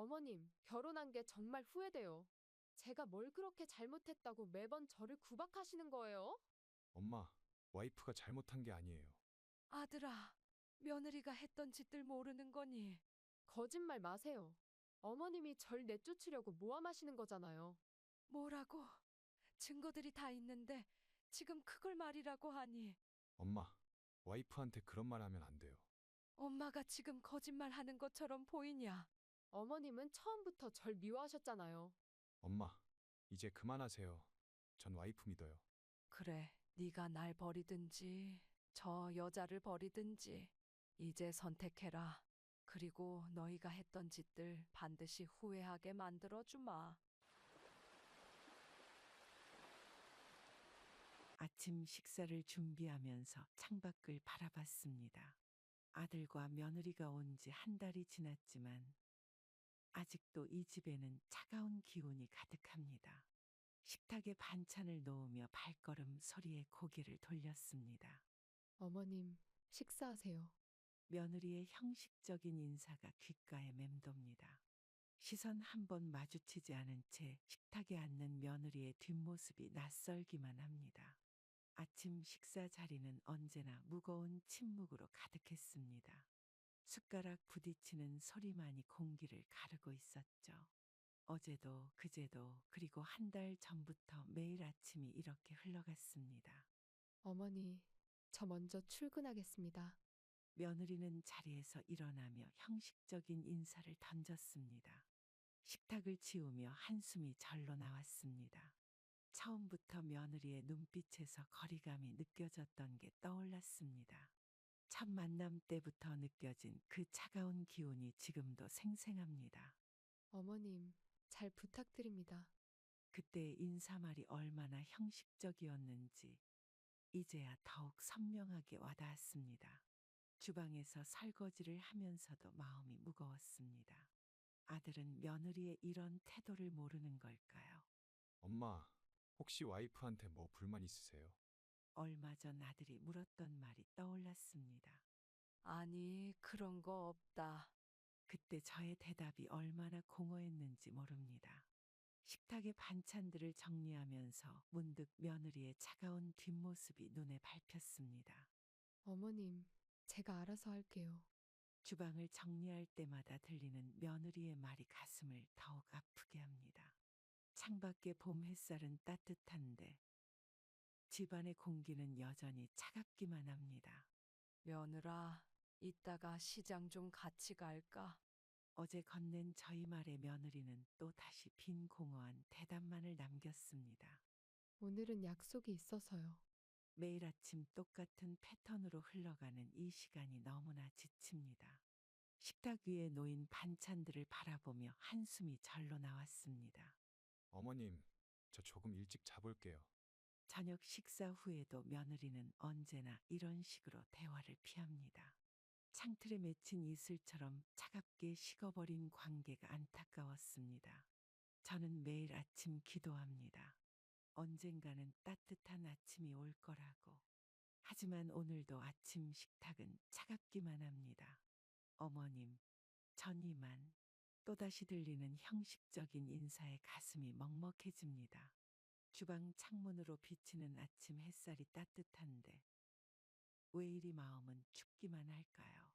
어머님, 결혼한 게 정말 후회돼요. 제가 뭘 그렇게 잘못했다고 매번 저를 구박하시는 거예요? 엄마, 와이프가 잘못한 게 아니에요. 아들아, 며느리가 했던 짓들 모르는 거니? 거짓말 마세요. 어머님이 절 내쫓으려고 모함하시는 거잖아요. 뭐라고? 증거들이 다 있는데 지금 그걸 말이라고 하니? 엄마, 와이프한테 그런 말 하면 안 돼요. 엄마가 지금 거짓말 하는 것처럼 보이냐? 어머님은 처음부터 절 미워하셨잖아요. 엄마, 이제 그만하세요. 전 와이프 믿어요. 그래, 네가 날 버리든지 저 여자를 버리든지 이제 선택해라. 그리고 너희가 했던 짓들 반드시 후회하게 만들어주마. 아침 식사를 준비하면서 창밖을 바라봤습니다. 아들과 며느리가 온 지 한 달이 지났지만 아직도 이 집에는 차가운 기운이 가득합니다. 식탁에 반찬을 놓으며 발걸음 소리에 고개를 돌렸습니다. 어머님, 식사하세요. 며느리의 형식적인 인사가 귓가에 맴돕니다. 시선 한 번 마주치지 않은 채 식탁에 앉는 며느리의 뒷모습이 낯설기만 합니다. 아침 식사 자리는 언제나 무거운 침묵으로 가득했습니다. 숟가락 부딪히는 소리만이 공기를 가르고 있었죠. 어제도 그제도 그리고 한 달 전부터 매일 아침이 이렇게 흘러갔습니다. 어머니, 저 먼저 출근하겠습니다. 며느리는 자리에서 일어나며 형식적인 인사를 던졌습니다. 식탁을 치우며 한숨이 절로 나왔습니다. 처음부터 며느리의 눈빛에서 거리감이 느껴졌던 게 떠올랐습니다. 첫 만남 때부터 느껴진 그 차가운 기운이 지금도 생생합니다. 어머님, 잘 부탁드립니다. 그때의 인사말이 얼마나 형식적이었는지 이제야 더욱 선명하게 와닿았습니다. 주방에서 설거지를 하면서도 마음이 무거웠습니다. 아들은 며느리의 이런 태도를 모르는 걸까요? 엄마, 혹시 와이프한테 뭐 불만 있으세요? 얼마 전 아들이 물었던 말이 떠올랐습니다. 아니, 그런 거 없다. 그때 저의 대답이 얼마나 공허했는지 모릅니다. 식탁의 반찬들을 정리하면서 문득 며느리의 차가운 뒷모습이 눈에 밟혔습니다. 어머님, 제가 알아서 할게요. 주방을 정리할 때마다 들리는 며느리의 말이 가슴을 더욱 아프게 합니다. 창밖의 봄 햇살은 따뜻한데 집안의 공기는 여전히 차갑기만 합니다. 며느라, 이따가 시장 좀 같이 갈까? 어제 건넨 저희 말에 며느리는 또 다시 빈 공허한 대답만을 남겼습니다. 오늘은 약속이 있어서요. 매일 아침 똑같은 패턴으로 흘러가는 이 시간이 너무나 지칩니다. 식탁 위에 놓인 반찬들을 바라보며 한숨이 절로 나왔습니다. 어머님, 저 조금 일찍 자볼게요. 저녁 식사 후에도 며느리는 언제나 이런 식으로 대화를 피합니다. 창틀에 맺힌 이슬처럼 차갑게 식어버린 관계가 안타까웠습니다. 저는 매일 아침 기도합니다. 언젠가는 따뜻한 아침이 올 거라고. 하지만 오늘도 아침 식탁은 차갑기만 합니다. 어머님, 전 이만 또다시 들리는 형식적인 인사에 가슴이 먹먹해집니다. 주방 창문으로 비치는 아침 햇살이 따뜻한데 왜 이리 마음은 춥기만 할까요?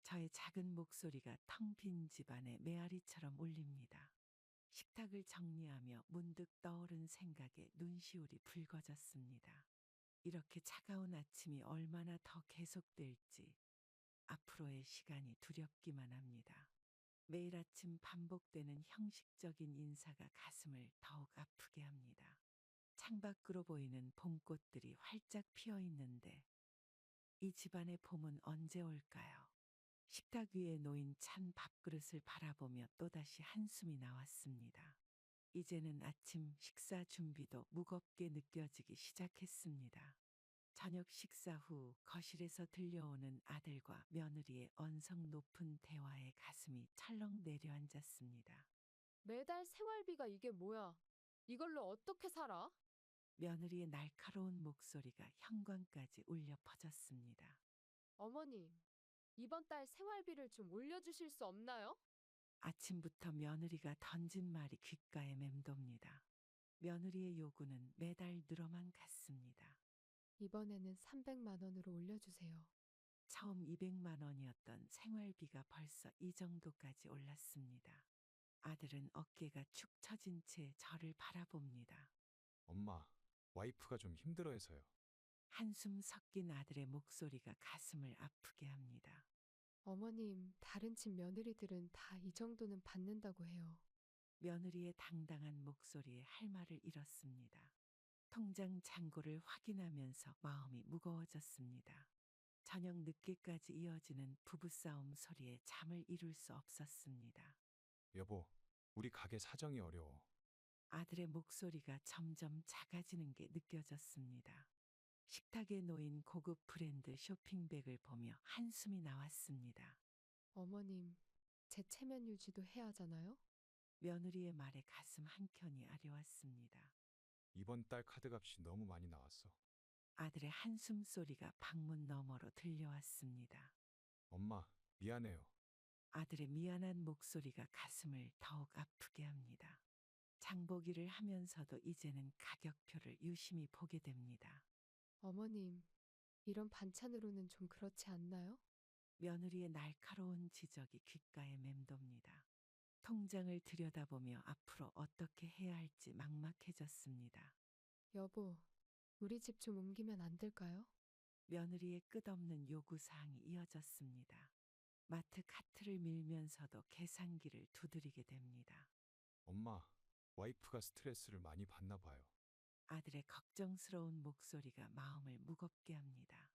저의 작은 목소리가 텅 빈 집안의 메아리처럼 울립니다. 식탁을 정리하며 문득 떠오른 생각에 눈시울이 붉어졌습니다. 이렇게 차가운 아침이 얼마나 더 계속될지 앞으로의 시간이 두렵기만 합니다. 매일 아침 반복되는 형식적인 인사가 가슴을 더욱 아프게 합니다. 창밖으로 보이는 봄꽃들이 활짝 피어 있는데 이 집안의 봄은 언제 올까요? 식탁 위에 놓인 찬 밥그릇을 바라보며 또다시 한숨이 나왔습니다. 이제는 아침 식사 준비도 무겁게 느껴지기 시작했습니다. 저녁 식사 후 거실에서 들려오는 아들과 며느리의 언성 높은 대화에 가슴이 철렁 내려앉았습니다. 매달 생활비가 이게 뭐야? 이걸로 어떻게 살아? 며느리의 날카로운 목소리가 현관까지 울려 퍼졌습니다. 어머님, 이번 달 생활비를 좀 올려주실 수 없나요? 아침부터 며느리가 던진 말이 귓가에 맴돕니다. 며느리의 요구는 매달 늘어만 갔습니다. 이번에는 300만 원으로 올려주세요. 처음 200만 원이었던 생활비가 벌써 이 정도까지 올랐습니다. 아들은 어깨가 축 처진 채 저를 바라봅니다. 엄마, 와이프가 좀 힘들어해서요. 한숨 섞인 아들의 목소리가 가슴을 아프게 합니다. 어머님, 다른 집 며느리들은 다 이 정도는 받는다고 해요. 며느리의 당당한 목소리에 할 말을 잃었습니다. 통장 잔고를 확인하면서 마음이 무거워졌습니다. 저녁 늦게까지 이어지는 부부싸움 소리에 잠을 이룰 수 없었습니다. 여보, 우리 가게 사정이 어려워. 아들의 목소리가 점점 작아지는 게 느껴졌습니다. 식탁에 놓인 고급 브랜드 쇼핑백을 보며 한숨이 나왔습니다. 어머님, 제 체면 유지도 해야 하잖아요? 며느리의 말에 가슴 한켠이 아려왔습니다. 이번 달 카드값이 너무 많이 나왔어. 아들의 한숨 소리가 방문 너머로 들려왔습니다. 엄마, 미안해요. 아들의 미안한 목소리가 가슴을 더욱 아프게 합니다. 장보기를 하면서도 이제는 가격표를 유심히 보게 됩니다. 어머님, 이런 반찬으로는 좀 그렇지 않나요? 며느리의 날카로운 지적이 귓가에 맴돕니다. 통장을 들여다보며 앞으로 어떻게 해야 할지 막막해졌습니다. 여보, 우리 집 좀 옮기면 안 될까요? 며느리의 끝없는 요구사항이 이어졌습니다. 마트 카트를 밀면서도 계산기를 두드리게 됩니다. 엄마, 와이프가 스트레스를 많이 받나 봐요. 아들의 걱정스러운 목소리가 마음을 무겁게 합니다.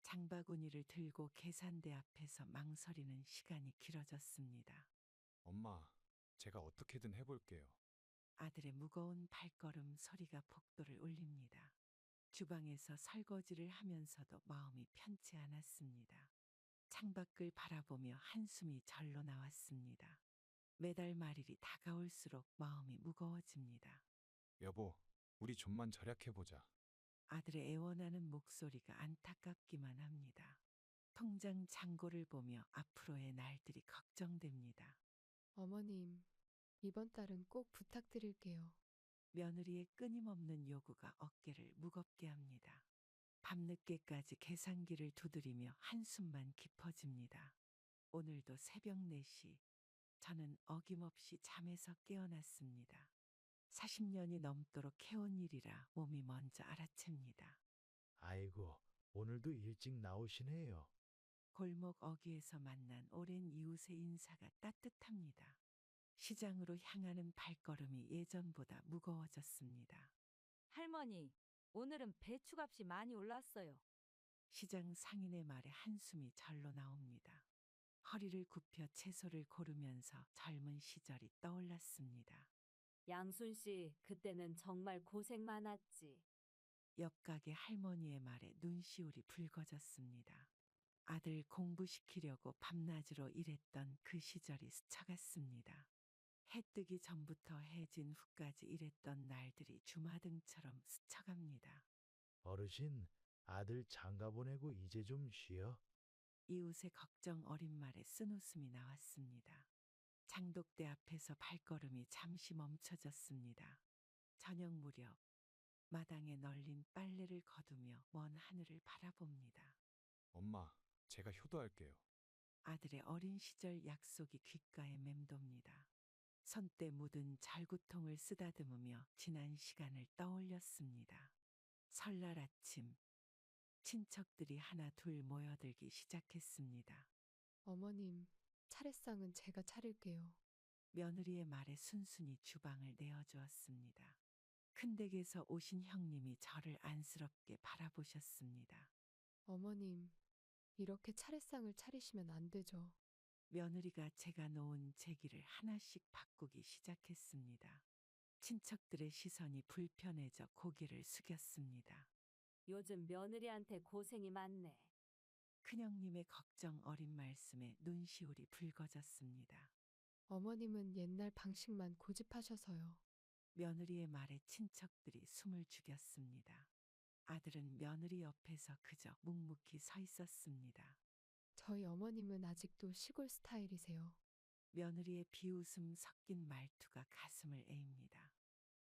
장바구니를 들고 계산대 앞에서 망설이는 시간이 길어졌습니다. 엄마, 제가 어떻게든 해볼게요. 아들의 무거운 발걸음 소리가 복도를 울립니다. 주방에서 설거지를 하면서도 마음이 편치 않았습니다. 창밖을 바라보며 한숨이 절로 나왔습니다. 매달 말일이 다가올수록 마음이 무거워집니다. 여보, 우리 좀만 절약해보자. 아들의 애원하는 목소리가 안타깝기만 합니다. 통장 잔고를 보며 앞으로의 날들이 걱정됩니다. 어머님, 이번 달은 꼭 부탁드릴게요. 며느리의 끊임없는 요구가 어깨를 무겁게 합니다. 밤늦게까지 계산기를 두드리며 한숨만 깊어집니다. 오늘도 새벽 4시, 저는 어김없이 잠에서 깨어났습니다. 40년이 넘도록 해온 일이라 몸이 먼저 알아챕니다. 아이고, 오늘도 일찍 나오시네요. 골목 어귀에서 만난 오랜 이웃의 인사가 따뜻합니다. 시장으로 향하는 발걸음이 예전보다 무거워졌습니다. 할머니, 오늘은 배추값이 많이 올랐어요. 시장 상인의 말에 한숨이 절로 나옵니다. 허리를 굽혀 채소를 고르면서 젊은 시절이 떠올랐습니다. 양순 씨, 그때는 정말 고생 많았지. 옆가게 할머니의 말에 눈시울이 붉어졌습니다. 아들 공부시키려고 밤낮으로 일했던 그 시절이 스쳐갔습니다. 해 뜨기 전부터 해진 후까지 일했던 날들이 주마등처럼 스쳐갑니다. 어르신, 아들 장가 보내고 이제 좀 쉬어. 이웃의 걱정 어린 말에 쓴웃음이 나왔습니다. 장독대 앞에서 발걸음이 잠시 멈춰졌습니다. 저녁 무렵 마당에 널린 빨래를 거두며 먼 하늘을 바라봅니다. 엄마, 제가 효도할게요. 아들의 어린 시절 약속이 귓가에 맴돕니다. 손때 묻은 절구통을 쓰다듬으며 지난 시간을 떠올렸습니다. 설날 아침, 친척들이 하나 둘 모여들기 시작했습니다. 어머님, 차례상은 제가 차릴게요. 며느리의 말에 순순히 주방을 내어주었습니다. 큰 댁에서 오신 형님이 저를 안쓰럽게 바라보셨습니다. 어머님, 이렇게 차례상을 차리시면 안 되죠. 며느리가 제가 놓은 제기를 하나씩 바꾸기 시작했습니다. 친척들의 시선이 불편해져 고개를 숙였습니다. 요즘 며느리한테 고생이 많네. 큰형님의 걱정 어린 말씀에 눈시울이 붉어졌습니다. 어머님은 옛날 방식만 고집하셔서요. 며느리의 말에 친척들이 숨을 죽였습니다. 아들은 며느리 옆에서 그저 묵묵히 서 있었습니다. 저희 어머님은 아직도 시골 스타일이세요. 며느리의 비웃음 섞인 말투가 가슴을 에입니다.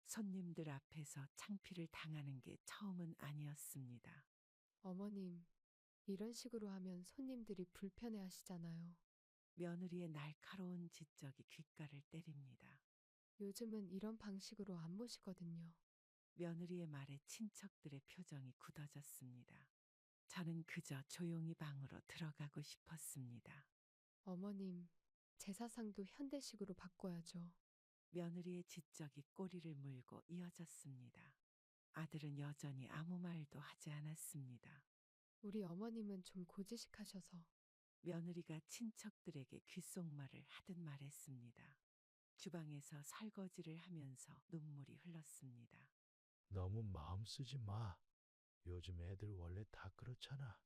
손님들 앞에서 창피를 당하는 게 처음은 아니었습니다. 어머님, 이런 식으로 하면 손님들이 불편해 하시잖아요. 며느리의 날카로운 지적이 귓가를 때립니다. 요즘은 이런 방식으로 안 모시거든요. 며느리의 말에 친척들의 표정이 굳어졌습니다. 저는 그저 조용히 방으로 들어가고 싶었습니다. 어머님, 제사상도 현대식으로 바꿔야죠. 며느리의 지적이 꼬리를 물고 이어졌습니다. 아들은 여전히 아무 말도 하지 않았습니다. 우리 어머님은 좀 고지식하셔서. 며느리가 친척들에게 귓속말을 하듯 말했습니다. 주방에서 설거지를 하면서 눈물이 흘렀습니다. 너무 마음 쓰지 마. 요즘 애들 원래 다 그렇잖아.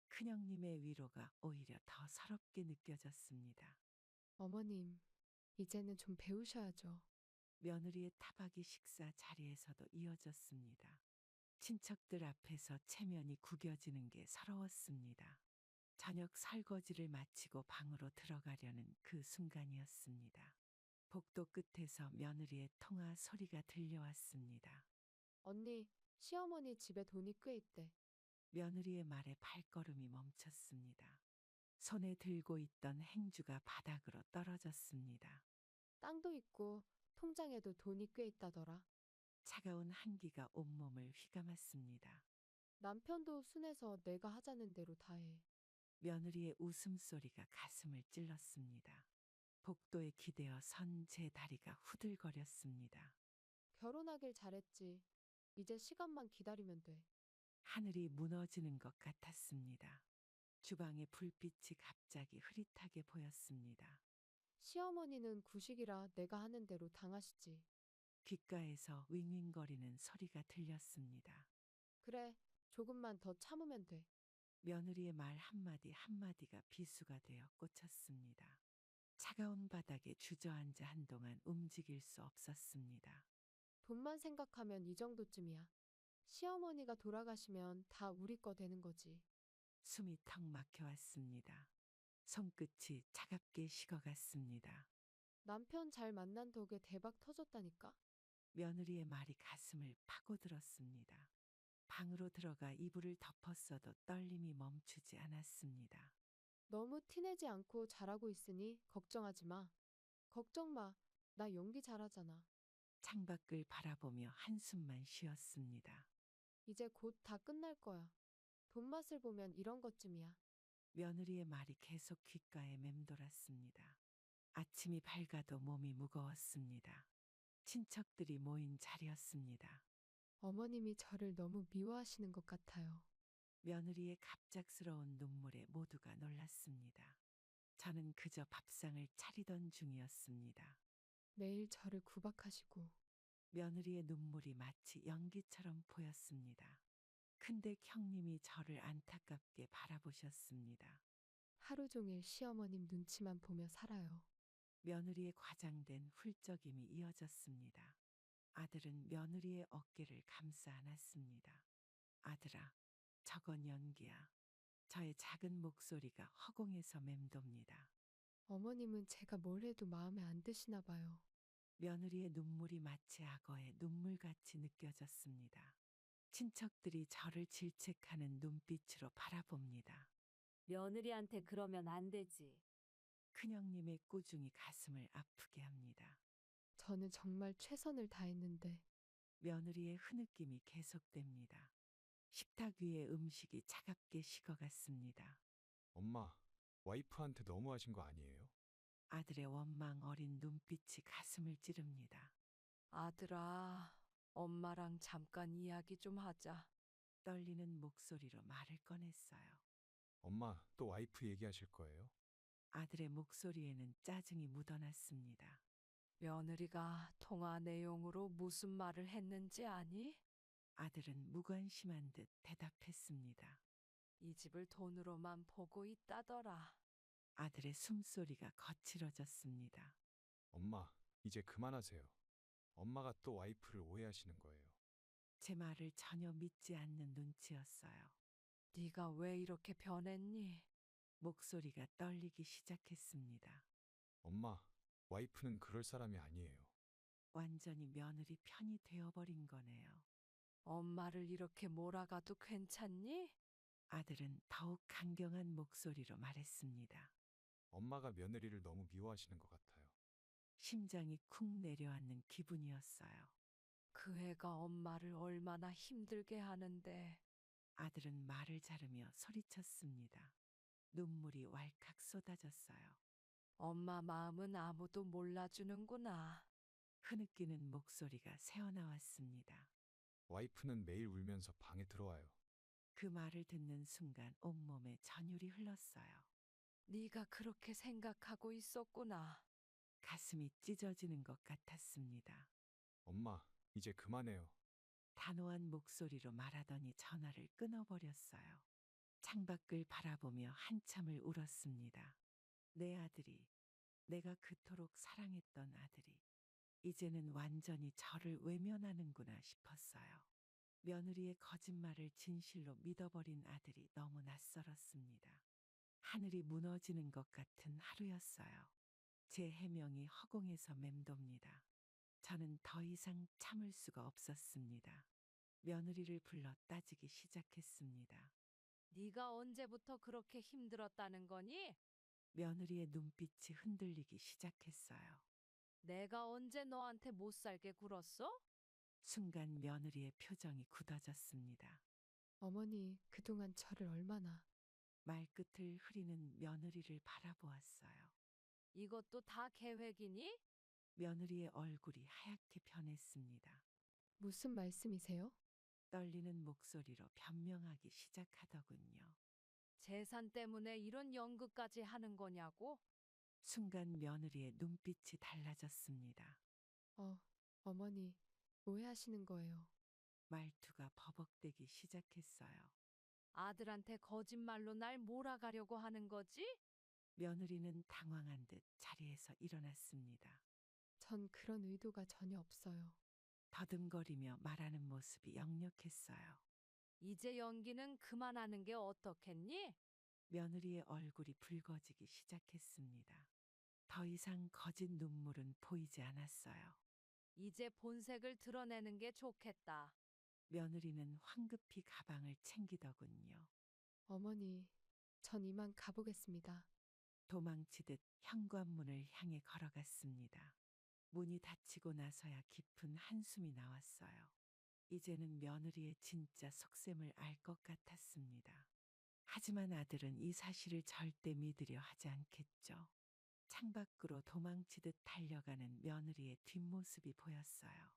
큰형님의 위로가 오히려 더 서럽게 느껴졌습니다. 어머님, 이제는 좀 배우셔야죠. 며느리의 타박이 식사 자리에서도 이어졌습니다. 친척들 앞에서 체면이 구겨지는 게 서러웠습니다. 저녁 설거지를 마치고 방으로 들어가려는 그 순간이었습니다. 복도 끝에서 며느리의 통화 소리가 들려왔습니다. 언니, 시어머니 집에 돈이 꽤 있대. 며느리의 말에 발걸음이 멈췄습니다. 손에 들고 있던 행주가 바닥으로 떨어졌습니다. 땅도 있고 통장에도 돈이 꽤 있다더라. 차가운 한기가 온몸을 휘감았습니다. 남편도 순해서 내가 하자는 대로 다 해. 며느리의 웃음소리가 가슴을 찔렀습니다. 복도에 기대어 선 제 다리가 후들거렸습니다. 결혼하길 잘했지. 이제 시간만 기다리면 돼. 하늘이 무너지는 것 같았습니다. 주방의 불빛이 갑자기 흐릿하게 보였습니다. 시어머니는 구식이라 내가 하는 대로 당하시지. 귓가에서 윙윙거리는 소리가 들렸습니다. 그래, 조금만 더 참으면 돼. 며느리의 말 한마디 한마디가 비수가 되어 꽂혔습니다. 차가운 바닥에 주저앉아 한동안 움직일 수 없었습니다. 돈만 생각하면 이 정도쯤이야. 시어머니가 돌아가시면 다 우리 거 되는 거지. 숨이 턱 막혀왔습니다. 손끝이 차갑게 식어갔습니다. 남편 잘 만난 덕에 대박 터졌다니까? 며느리의 말이 가슴을 파고들었습니다. 방으로 들어가 이불을 덮었어도 떨림이 멈추지 않았습니다. 너무 티내지 않고 잘하고 있으니 걱정하지 마. 걱정 마. 나 연기 잘하잖아. 창밖을 바라보며 한숨만 쉬었습니다. 이제 곧 다 끝날 거야. 돈 맛을 보면 이런 것쯤이야. 며느리의 말이 계속 귓가에 맴돌았습니다. 아침이 밝아도 몸이 무거웠습니다. 친척들이 모인 자리였습니다. 어머님이 저를 너무 미워하시는 것 같아요. 며느리의 갑작스러운 눈물에 모두가 놀랐습니다. 저는 그저 밥상을 차리던 중이었습니다. 매일 저를 구박하시고 며느리의 눈물이 마치 연기처럼 보였습니다. 큰데 형님이 저를 안타깝게 바라보셨습니다. 하루 종일 시어머님 눈치만 보며 살아요. 며느리의 과장된 훌쩍임이 이어졌습니다. 아들은 며느리의 어깨를 감싸 안았습니다. 아들아, 저건 연기야. 저의 작은 목소리가 허공에서 맴돕니다. 어머님은 제가 뭘 해도 마음에 안 드시나 봐요. 며느리의 눈물이 마치 악어의 눈물같이 느껴졌습니다. 친척들이 저를 질책하는 눈빛으로 바라봅니다. 며느리한테 그러면 안 되지. 큰형님의 꾸중이 가슴을 아프게 합니다. 저는 정말 최선을 다했는데 며느리의 흐느낌이 계속됩니다. 식탁 위의 음식이 차갑게 식어갔습니다. 엄마, 와이프한테 너무하신 거 아니에요? 아들의 원망 어린 눈빛이 가슴을 찌릅니다. 아들아, 엄마랑 잠깐 이야기 좀 하자. 떨리는 목소리로 말을 꺼냈어요. 엄마, 또 와이프 얘기하실 거예요? 아들의 목소리에는 짜증이 묻어났습니다. 며느리가 통화 내용으로 무슨 말을 했는지 아니? 아들은 무관심한 듯 대답했습니다. 이 집을 돈으로만 보고 있다더라. 아들의 숨소리가 거칠어졌습니다. 엄마, 이제 그만하세요. 엄마가 또 와이프를 오해하시는 거예요. 제 말을 전혀 믿지 않는 눈치였어요. 네가 왜 이렇게 변했니? 목소리가 떨리기 시작했습니다. 엄마, 와이프는 그럴 사람이 아니에요. 완전히 며느리 편이 되어버린 거네요. 엄마를 이렇게 몰아가도 괜찮니? 아들은 더욱 강경한 목소리로 말했습니다. 엄마가 며느리를 너무 미워하시는 것 같아요. 심장이 쿵 내려앉는 기분이었어요. 그 애가 엄마를 얼마나 힘들게 하는데. 아들은 말을 자르며 소리쳤습니다. 눈물이 왈칵 쏟아졌어요. 엄마 마음은 아무도 몰라주는구나. 흐느끼는 목소리가 새어나왔습니다. 와이프는 매일 울면서 방에 들어와요. 그 말을 듣는 순간 온몸에 전율이 흘렀어요. 네가 그렇게 생각하고 있었구나. 가슴이 찢어지는 것 같았습니다. 엄마, 이제 그만해요. 단호한 목소리로 말하더니 전화를 끊어버렸어요. 창밖을 바라보며 한참을 울었습니다. 내 아들이, 내가 그토록 사랑했던 아들이, 이제는 완전히 저를 외면하는구나 싶었어요. 며느리의 거짓말을 진실로 믿어버린 아들이 너무 낯설었습니다. 하늘이 무너지는 것 같은 하루였어요. 제 해명이 허공에서 맴돕니다. 저는 더 이상 참을 수가 없었습니다. 며느리를 불러 따지기 시작했습니다. 네가 언제부터 그렇게 힘들었다는 거니? 며느리의 눈빛이 흔들리기 시작했어요. 내가 언제 너한테 못 살게 굴었어? 순간 며느리의 표정이 굳어졌습니다. 어머니, 그동안 저를 얼마나. 말끝을 흐리는 며느리를 바라보았어요. 이것도 다 계획이니? 며느리의 얼굴이 하얗게 변했습니다. 무슨 말씀이세요? 떨리는 목소리로 변명하기 시작하더군요. 재산 때문에 이런 연극까지 하는 거냐고? 순간 며느리의 눈빛이 달라졌습니다. 어머니, 오해하시는 거예요. 말투가 버벅대기 시작했어요. 아들한테 거짓말로 날 몰아가려고 하는 거지? 며느리는 당황한 듯 자리에서 일어났습니다. 전 그런 의도가 전혀 없어요. 더듬거리며 말하는 모습이 역력했어요. 이제 연기는 그만하는 게 어떻겠니? 며느리의 얼굴이 붉어지기 시작했습니다. 더 이상 거짓 눈물은 보이지 않았어요. 이제 본색을 드러내는 게 좋겠다. 며느리는 황급히 가방을 챙기더군요. 어머니, 전 이만 가보겠습니다. 도망치듯 현관문을 향해 걸어갔습니다. 문이 닫히고 나서야 깊은 한숨이 나왔어요. 이제는 며느리의 진짜 속셈을 알 것 같았습니다. 하지만 아들은 이 사실을 절대 믿으려 하지 않겠죠. 창밖으로 도망치듯 달려가는 며느리의 뒷모습이 보였어요.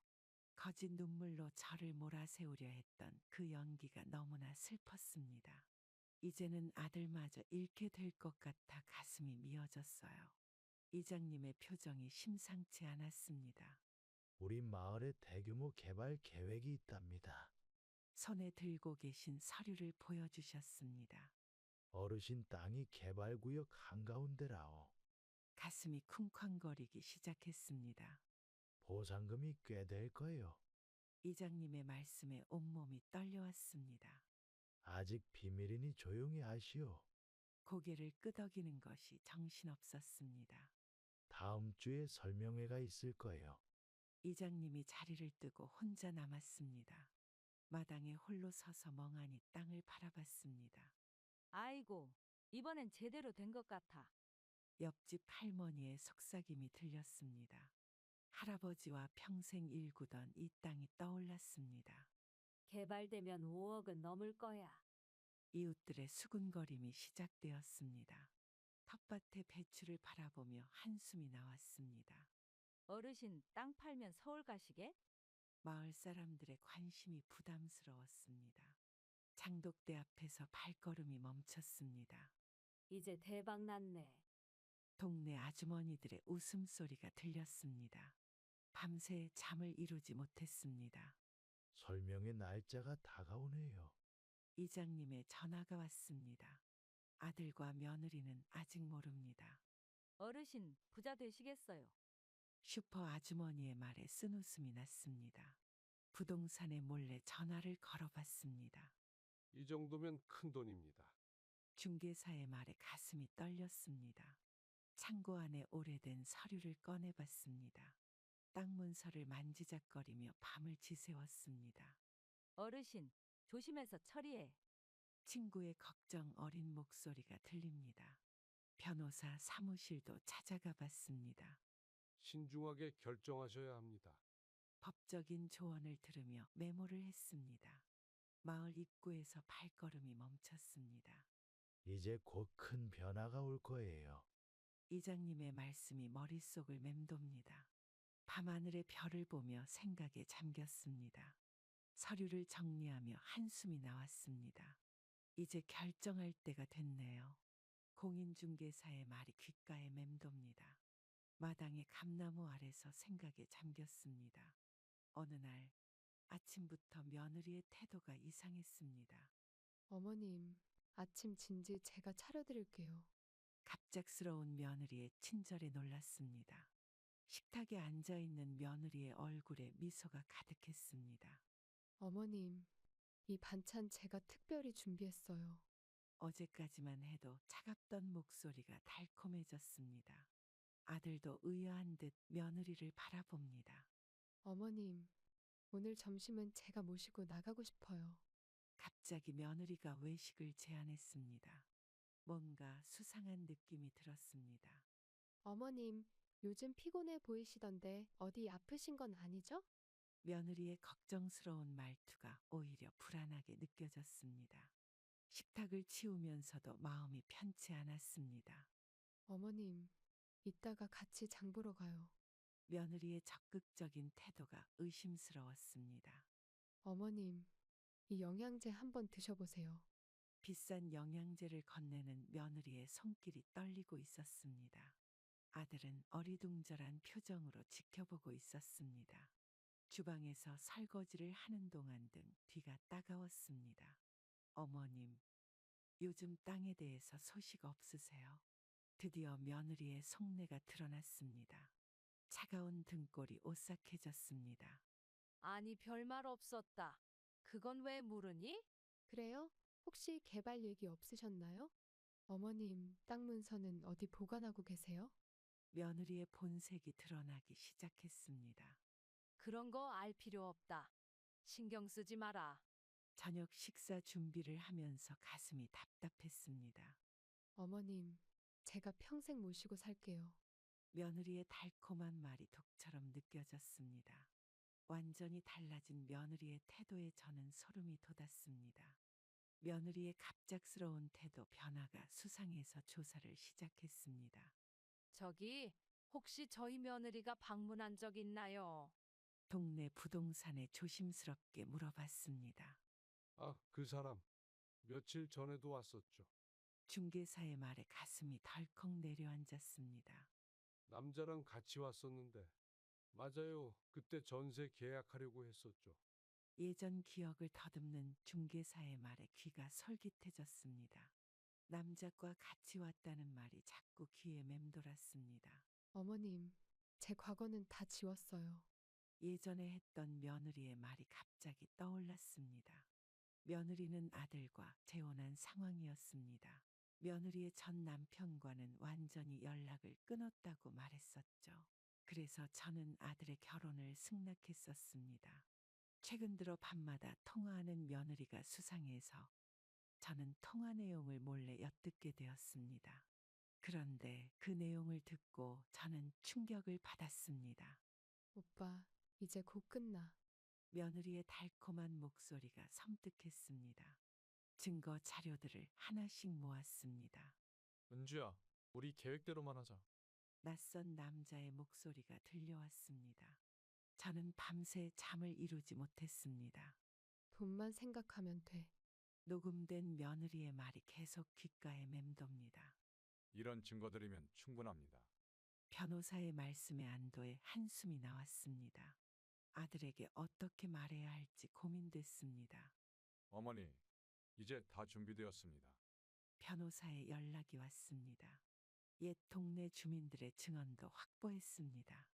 거짓 눈물로 저를 몰아세우려 했던 그 연기가 너무나 슬펐습니다. 이제는 아들마저 잃게 될 것 같아 가슴이 미어졌어요. 이장님의 표정이 심상치 않았습니다. 우리 마을에 대규모 개발 계획이 있답니다. 손에 들고 계신 서류를 보여주셨습니다. 어르신 땅이 개발구역 한가운데라오. 가슴이 쿵쾅거리기 시작했습니다. 보상금이 꽤 될 거요. 이장님의 말씀에 온몸이 떨려왔습니다. 아직 비밀이니 조용히 하시오. 고개를 끄덕이는 것이 정신없었습니다. 다음 주에 설명회가 있을 거예요. 이장님이 자리를 뜨고 혼자 남았습니다. 마당에 홀로 서서 멍하니 땅을 바라봤습니다. 아이고, 이번엔 제대로 된 것 같아. 옆집 할머니의 속삭임이 들렸습니다. 할아버지와 평생 일구던 이 땅이 떠올랐습니다. 개발되면 5억은 넘을 거야. 이웃들의 수군거림이 시작되었습니다. 텃밭의 배추를 바라보며 한숨이 나왔습니다. 어르신 땅 팔면 서울 가시게? 마을 사람들의 관심이 부담스러웠습니다. 장독대 앞에서 발걸음이 멈췄습니다. 이제 대박 났네. 동네 아주머니들의 웃음소리가 들렸습니다. 밤새 잠을 이루지 못했습니다. 설명회 날짜가 다가오네요. 이장님의 전화가 왔습니다. 아들과 며느리는 아직 모릅니다. 어르신 부자 되시겠어요. 슈퍼 아주머니의 말에 쓴웃음이 났습니다. 부동산에 몰래 전화를 걸어봤습니다. 이 정도면 큰 돈입니다. 중개사의 말에 가슴이 떨렸습니다. 창고 안에 오래된 서류를 꺼내봤습니다. 땅 문서를 만지작거리며 밤을 지새웠습니다. 어르신, 조심해서 처리해. 친구의 걱정 어린 목소리가 들립니다. 변호사 사무실도 찾아가 봤습니다. 신중하게 결정하셔야 합니다. 법적인 조언을 들으며 메모를 했습니다. 마을 입구에서 발걸음이 멈췄습니다. 이제 곧 큰 변화가 올 거예요. 이장님의 말씀이 머릿속을 맴돕니다. 밤하늘의 별을 보며 생각에 잠겼습니다. 서류를 정리하며 한숨이 나왔습니다. 이제 결정할 때가 됐네요. 공인중개사의 말이 귓가에 맴돕니다. 마당의 감나무 아래서 생각에 잠겼습니다. 어느 날 아침부터 며느리의 태도가 이상했습니다. 어머님, 아침 진지 제가 차려드릴게요. 갑작스러운 며느리의 친절에 놀랐습니다. 식탁에 앉아 있는 며느리의 얼굴에 미소가 가득했습니다. 어머님, 이 반찬 제가 특별히 준비했어요. 어제까지만 해도 차갑던 목소리가 달콤해졌습니다. 아들도 의아한 듯 며느리를 바라봅니다. 어머님, 오늘 점심은 제가 모시고 나가고 싶어요. 갑자기 며느리가 외식을 제안했습니다. 뭔가 수상한 느낌이 들었습니다. 어머님, 요즘 피곤해 보이시던데 어디 아프신 건 아니죠? 며느리의 걱정스러운 말투가 오히려 불안하게 느껴졌습니다. 식탁을 치우면서도 마음이 편치 않았습니다. 어머님, 이따가 같이 장 보러 가요. 며느리의 적극적인 태도가 의심스러웠습니다. 어머님, 이 영양제 한번 드셔보세요. 비싼 영양제를 건네는 며느리의 손길이 떨리고 있었습니다. 아들은 어리둥절한 표정으로 지켜보고 있었습니다. 주방에서 설거지를 하는 동안 등 뒤가 따가웠습니다. 어머님, 요즘 땅에 대해서 소식 없으세요? 드디어 며느리의 속내가 드러났습니다. 차가운 등골이 오싹해졌습니다. 아니 별말 없었다. 그건 왜 물으니? 그래요? 혹시 개발 얘기 없으셨나요? 어머님, 땅 문서는 어디 보관하고 계세요? 며느리의 본색이 드러나기 시작했습니다. 그런 거 알 필요 없다. 신경 쓰지 마라. 저녁 식사 준비를 하면서 가슴이 답답했습니다. 어머님, 제가 평생 모시고 살게요. 며느리의 달콤한 말이 독처럼 느껴졌습니다. 완전히 달라진 며느리의 태도에 저는 소름이 돋았습니다. 며느리의 갑작스러운 태도 변화가 수상해서 조사를 시작했습니다. 저기 혹시 저희 며느리가 방문한 적 있나요? 동네 부동산에 조심스럽게 물어봤습니다. 아, 그 사람 며칠 전에도 왔었죠. 중개사의 말에 가슴이 덜컥 내려앉았습니다. 남자랑 같이 왔었는데. 맞아요. 그때 전세 계약하려고 했었죠. 예전 기억을 더듬는 중개사의 말에 귀가 솔깃해졌습니다. 남자과 같이 왔다는 말이 자꾸 귀에 맴돌았습니다. 어머님, 제 과거는 다 지웠어요. 예전에 했던 며느리의 말이 갑자기 떠올랐습니다. 며느리는 아들과 재혼한 상황이었습니다. 며느리의 전 남편과는 완전히 연락을 끊었다고 말했었죠. 그래서 저는 아들의 결혼을 승낙했었습니다. 최근 들어 밤마다 통화하는 며느리가 수상해서 저는 통화 내용을 몰래 엿듣게 되었습니다. 그런데 그 내용을 듣고 저는 충격을 받았습니다. 오빠, 이제 곧 끝나. 며느리의 달콤한 목소리가 섬뜩했습니다. 증거 자료들을 하나씩 모았습니다. 은주야, 우리 계획대로만 하자. 낯선 남자의 목소리가 들려왔습니다. 저는 밤새 잠을 이루지 못했습니다. 돈만 생각하면 돼. 녹음된 며느리의 말이 계속 귓가에 맴돕니다. 이런 증거들이면 충분합니다. 변호사의 말씀에 안도해 한숨이 나왔습니다. 아들에게 어떻게 말해야 할지 고민됐습니다. 어머니, 이제 다 준비되었습니다. 변호사의 연락이 왔습니다. 옛 동네 주민들의 증언도 확보했습니다.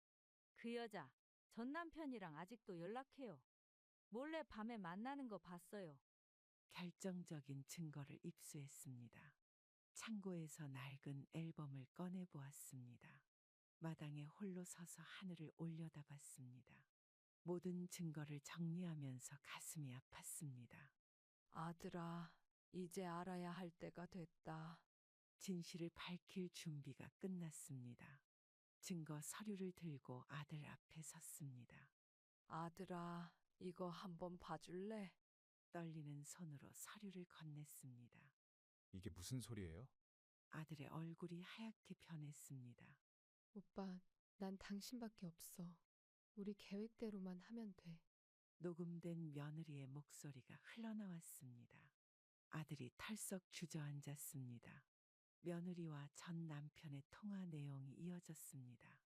그 여자, 전 남편이랑 아직도 연락해요. 몰래 밤에 만나는 거 봤어요. 결정적인 증거를 입수했습니다. 창고에서 낡은 앨범을 꺼내 보았습니다. 마당에 홀로 서서 하늘을 올려다봤습니다. 모든 증거를 정리하면서 가슴이 아팠습니다. 아들아, 이제 알아야 할 때가 됐다. 진실을 밝힐 준비가 끝났습니다. 증거 서류를 들고 아들 앞에 섰습니다. 아들아, 이거 한번 봐줄래? 떨리는 손으로 서류를 건넸습니다. 이게 무슨 소리예요? 아들의 얼굴이 하얗게 변했습니다. 오빠, 난 당신밖에 없어. 우리 계획대로만 하면 돼. 녹음된 며느리의 목소리가 흘러나왔습니다. 아들이 털썩 주저앉았습니다. 며느리와 전 남편의 통화 내용이 이어졌습니다.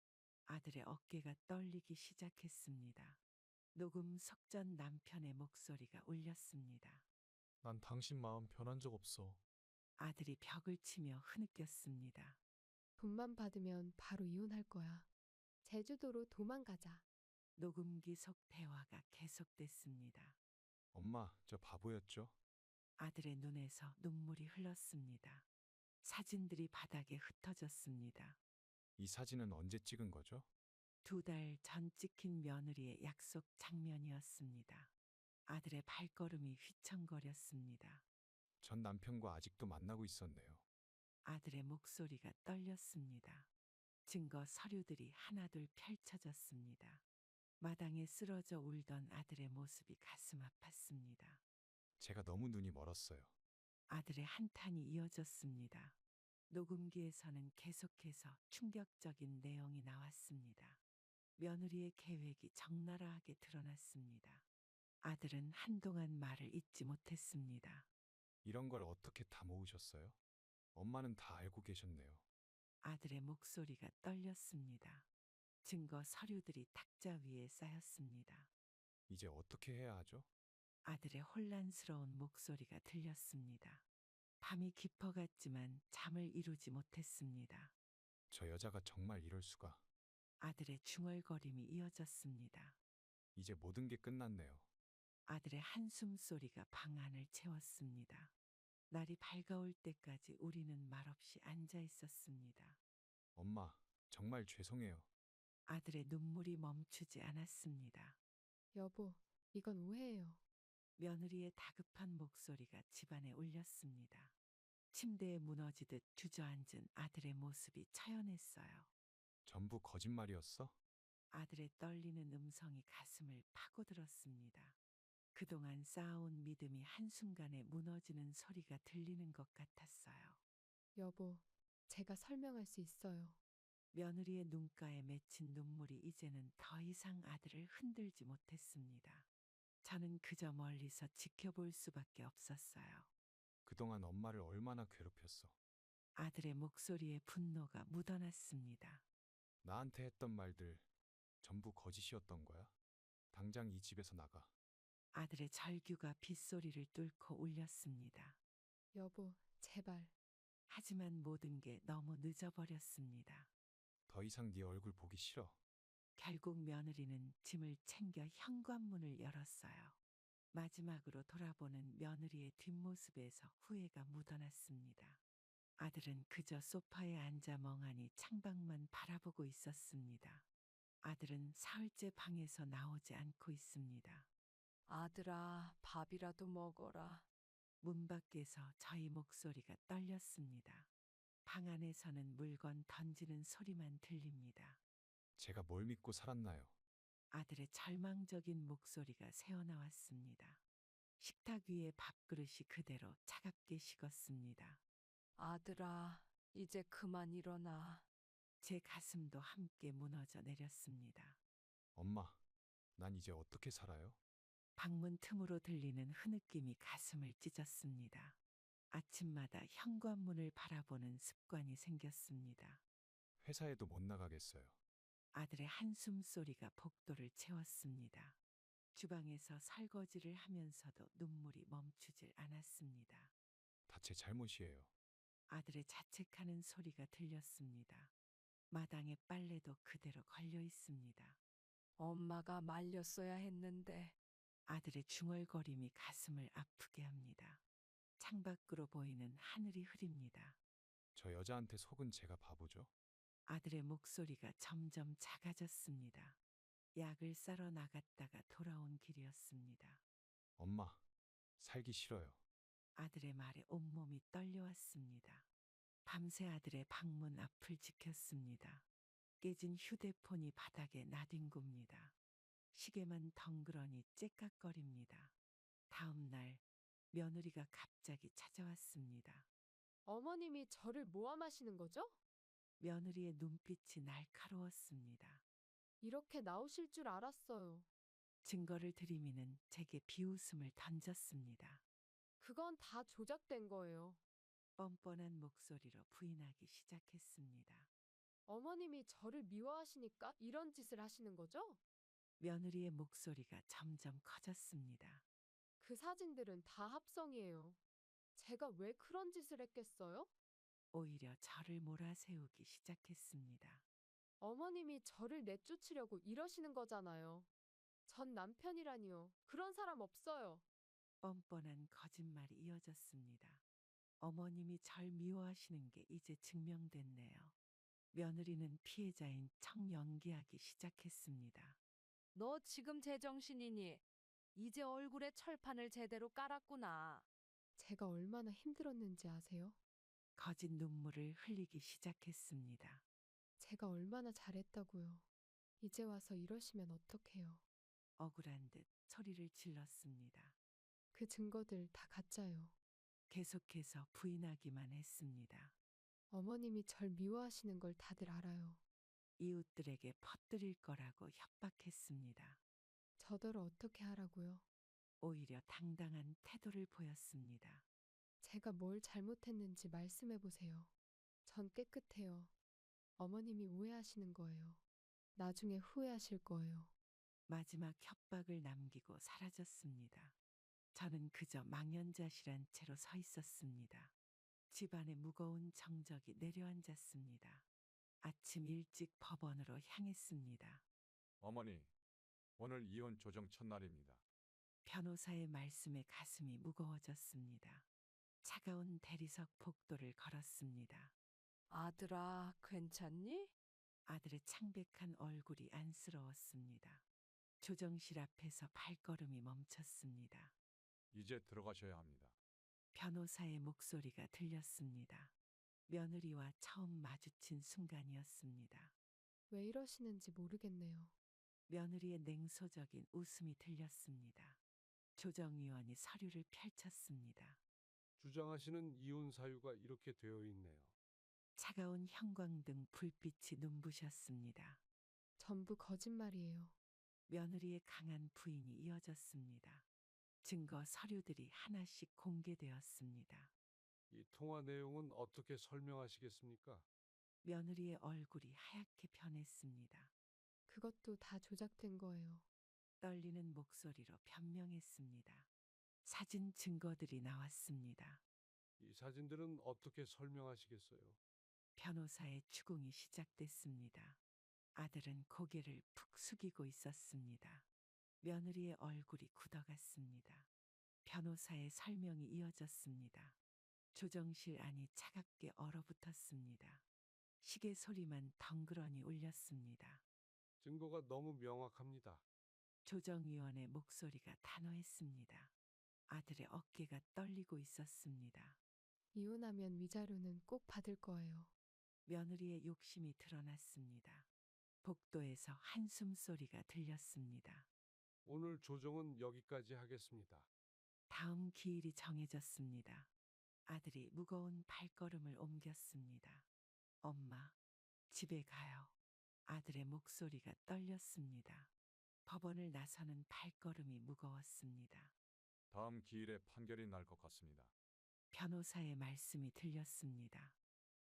아들의 어깨가 떨리기 시작했습니다. 녹음 속전 남편의 목소리가 울렸습니다. 난 당신 마음 변한 적 없어. 아들이 벽을 치며 흐느꼈습니다. 돈만 받으면 바로 이혼할 거야. 제주도로 도망가자. 녹음기 속 대화가 계속됐습니다. 엄마, 저 바보였죠? 아들의 눈에서 눈물이 흘렀습니다. 사진들이 바닥에 흩어졌습니다. 이 사진은 언제 찍은 거죠? 2달 전 찍힌 며느리의 약속 장면이었습니다. 아들의 발걸음이 휘청거렸습니다. 전 남편과 아직도 만나고 있었네요. 아들의 목소리가 떨렸습니다. 증거 서류들이 하나둘 펼쳐졌습니다. 마당에 쓰러져 울던 아들의 모습이 가슴 아팠습니다. 제가 너무 눈이 멀었어요. 아들의 한탄이 이어졌습니다. 녹음기에서는 계속해서 충격적인 내용이 나왔습니다. 며느리의 계획이 적나라하게 드러났습니다. 아들은 한동안 말을 잇지 못했습니다. 이런 걸 어떻게 다 모으셨어요? 엄마는 다 알고 계셨네요. 아들의 목소리가 떨렸습니다. 증거 서류들이 탁자 위에 쌓였습니다. 이제 어떻게 해야 하죠? 아들의 혼란스러운 목소리가 들렸습니다. 밤이 깊어갔지만 잠을 이루지 못했습니다. 저 여자가 정말 이럴 수가. 아들의 중얼거림이 이어졌습니다. 이제 모든 게 끝났네요. 아들의 한숨 소리가 방 안을 채웠습니다. 날이 밝아올 때까지 우리는 말없이 앉아 있었습니다. 엄마, 정말 죄송해요. 아들의 눈물이 멈추지 않았습니다. 여보, 이건 오해예요. 며느리의 다급한 목소리가 집안에 울렸습니다. 침대에 무너지듯 주저앉은 아들의 모습이 처연했어요. 전부 거짓말이었어? 아들의 떨리는 음성이 가슴을 파고들었습니다. 그동안 쌓아온 믿음이 한순간에 무너지는 소리가 들리는 것 같았어요. 여보, 제가 설명할 수 있어요. 며느리의 눈가에 맺힌 눈물이 이제는 더 이상 아들을 흔들지 못했습니다. 저는 그저 멀리서 지켜볼 수밖에 없었어요. 그동안 엄마를 얼마나 괴롭혔어. 아들의 목소리에 분노가 묻어났습니다. 나한테 했던 말들 전부 거짓이었던 거야? 당장 이 집에서 나가. 아들의 절규가 빗소리를 뚫고 울렸습니다. 여보, 제발. 하지만 모든 게 너무 늦어버렸습니다. 더 이상 네 얼굴 보기 싫어. 결국 며느리는 짐을 챙겨 현관문을 열었어요. 마지막으로 돌아보는 며느리의 뒷모습에서 후회가 묻어났습니다. 아들은 그저 소파에 앉아 멍하니 창밖만 바라보고 있었습니다. 아들은 사흘째 방에서 나오지 않고 있습니다. 아들아, 밥이라도 먹어라. 문 밖에서 저희 목소리가 떨렸습니다. 방 안에서는 물건 던지는 소리만 들립니다. 제가 뭘 믿고 살았나요? 아들의 절망적인 목소리가 새어나왔습니다. 식탁 위에 밥그릇이 그대로 차갑게 식었습니다. 아들아, 이제 그만 일어나. 제 가슴도 함께 무너져 내렸습니다. 엄마, 난 이제 어떻게 살아요? 방문 틈으로 들리는 흐느낌이 가슴을 찢었습니다. 아침마다 현관문을 바라보는 습관이 생겼습니다. 회사에도 못 나가겠어요. 아들의 한숨 소리가 복도를 채웠습니다. 주방에서 설거지를 하면서도 눈물이 멈추질 않았습니다. 다 제 잘못이에요. 아들의 자책하는 소리가 들렸습니다. 마당에 빨래도 그대로 걸려 있습니다. 엄마가 말렸어야 했는데. 아들의 중얼거림이 가슴을 아프게 합니다. 창밖으로 보이는 하늘이 흐립니다. 저 여자한테 속은 제가 바보죠? 아들의 목소리가 점점 작아졌습니다. 약을 싸러 나갔다가 돌아온 길이었습니다. 엄마, 살기 싫어요. 아들의 말에 온몸이 떨려왔습니다. 밤새 아들의 방문 앞을 지켰습니다. 깨진 휴대폰이 바닥에 나뒹굽니다. 시계만 덩그러니 째깍거립니다. 다음 날 며느리가 갑자기 찾아왔습니다. 어머님이 저를 모함하시는 거죠? 며느리의 눈빛이 날카로웠습니다. 이렇게 나오실 줄 알았어요. 증거를 들이미는 제게 비웃음을 던졌습니다. 그건 다 조작된 거예요. 뻔뻔한 목소리로 부인하기 시작했습니다. 어머님이 저를 미워하시니까 이런 짓을 하시는 거죠? 며느리의 목소리가 점점 커졌습니다. 그 사진들은 다 합성이에요. 제가 왜 그런 짓을 했겠어요? 오히려 저를 몰아세우기 시작했습니다. 어머님이 저를 내쫓으려고 이러시는 거잖아요. 전 남편이라니요. 그런 사람 없어요. 뻔뻔한 거짓말이 이어졌습니다. 어머님이 절 미워하시는 게 이제 증명됐네요. 며느리는 피해자인 척 연기하기 시작했습니다. 너 지금 제정신이니? 이제 얼굴에 철판을 제대로 깔았구나. 제가 얼마나 힘들었는지 아세요? 거짓 눈물을 흘리기 시작했습니다. 제가 얼마나 잘했다고요. 이제 와서 이러시면 어떡해요. 억울한 듯 소리를 질렀습니다. 그 증거들 다 가짜요. 계속해서 부인하기만 했습니다. 어머님이 절 미워하시는 걸 다들 알아요. 이웃들에게 퍼뜨릴 거라고 협박했습니다. 저더러 어떻게 하라고요? 오히려 당당한 태도를 보였습니다. 제가 뭘 잘못했는지 말씀해 보세요. 전 깨끗해요. 어머님이 오해하시는 거예요. 나중에 후회하실 거예요. 마지막 협박을 남기고 사라졌습니다. 저는 그저 망연자실한 채로 서 있었습니다. 집안에 무거운 정적이 내려앉았습니다. 아침 일찍 법원으로 향했습니다. 어머니, 오늘 이혼 조정 첫날입니다. 변호사의 말씀에 가슴이 무거워졌습니다. 차가운 대리석 복도를 걸었습니다. 아들아, 괜찮니? 아들의 창백한 얼굴이 안쓰러웠습니다. 조정실 앞에서 발걸음이 멈췄습니다. 이제 들어가셔야 합니다. 변호사의 목소리가 들렸습니다. 며느리와 처음 마주친 순간이었습니다. 왜 이러시는지 모르겠네요. 며느리의 냉소적인 웃음이 들렸습니다. 조정위원이 서류를 펼쳤습니다. 주장하시는 이혼 사유가 이렇게 되어 있네요. 차가운 형광등 불빛이 눈부셨습니다. 전부 거짓말이에요. 며느리의 강한 부인이 이어졌습니다. 증거 서류들이 하나씩 공개되었습니다. 이 통화 내용은 어떻게 설명하시겠습니까? 며느리의 얼굴이 하얗게 변했습니다. 그것도 다 조작된 거예요. 떨리는 목소리로 변명했습니다. 사진 증거들이 나왔습니다. 이 사진들은 어떻게 설명하시겠어요? 변호사의 추궁이 시작됐습니다. 아들은 고개를 푹 숙이고 있었습니다. 며느리의 얼굴이 굳어갔습니다. 변호사의 설명이 이어졌습니다. 조정실 안이 차갑게 얼어붙었습니다. 시계 소리만 덩그러니 울렸습니다. 증거가 너무 명확합니다. 조정위원의 목소리가 단호했습니다. 아들의 어깨가 떨리고 있었습니다. 이혼하면 위자료는 꼭 받을 거예요. 며느리의 욕심이 드러났습니다. 복도에서 한숨 소리가 들렸습니다. 오늘 조정은 여기까지 하겠습니다. 다음 기일이 정해졌습니다. 아들이 무거운 발걸음을 옮겼습니다. 엄마, 집에 가요. 아들의 목소리가 떨렸습니다. 법원을 나서는 발걸음이 무거웠습니다. 다음 기일에 판결이 날 것 같습니다. 변호사의 말씀이 들렸습니다.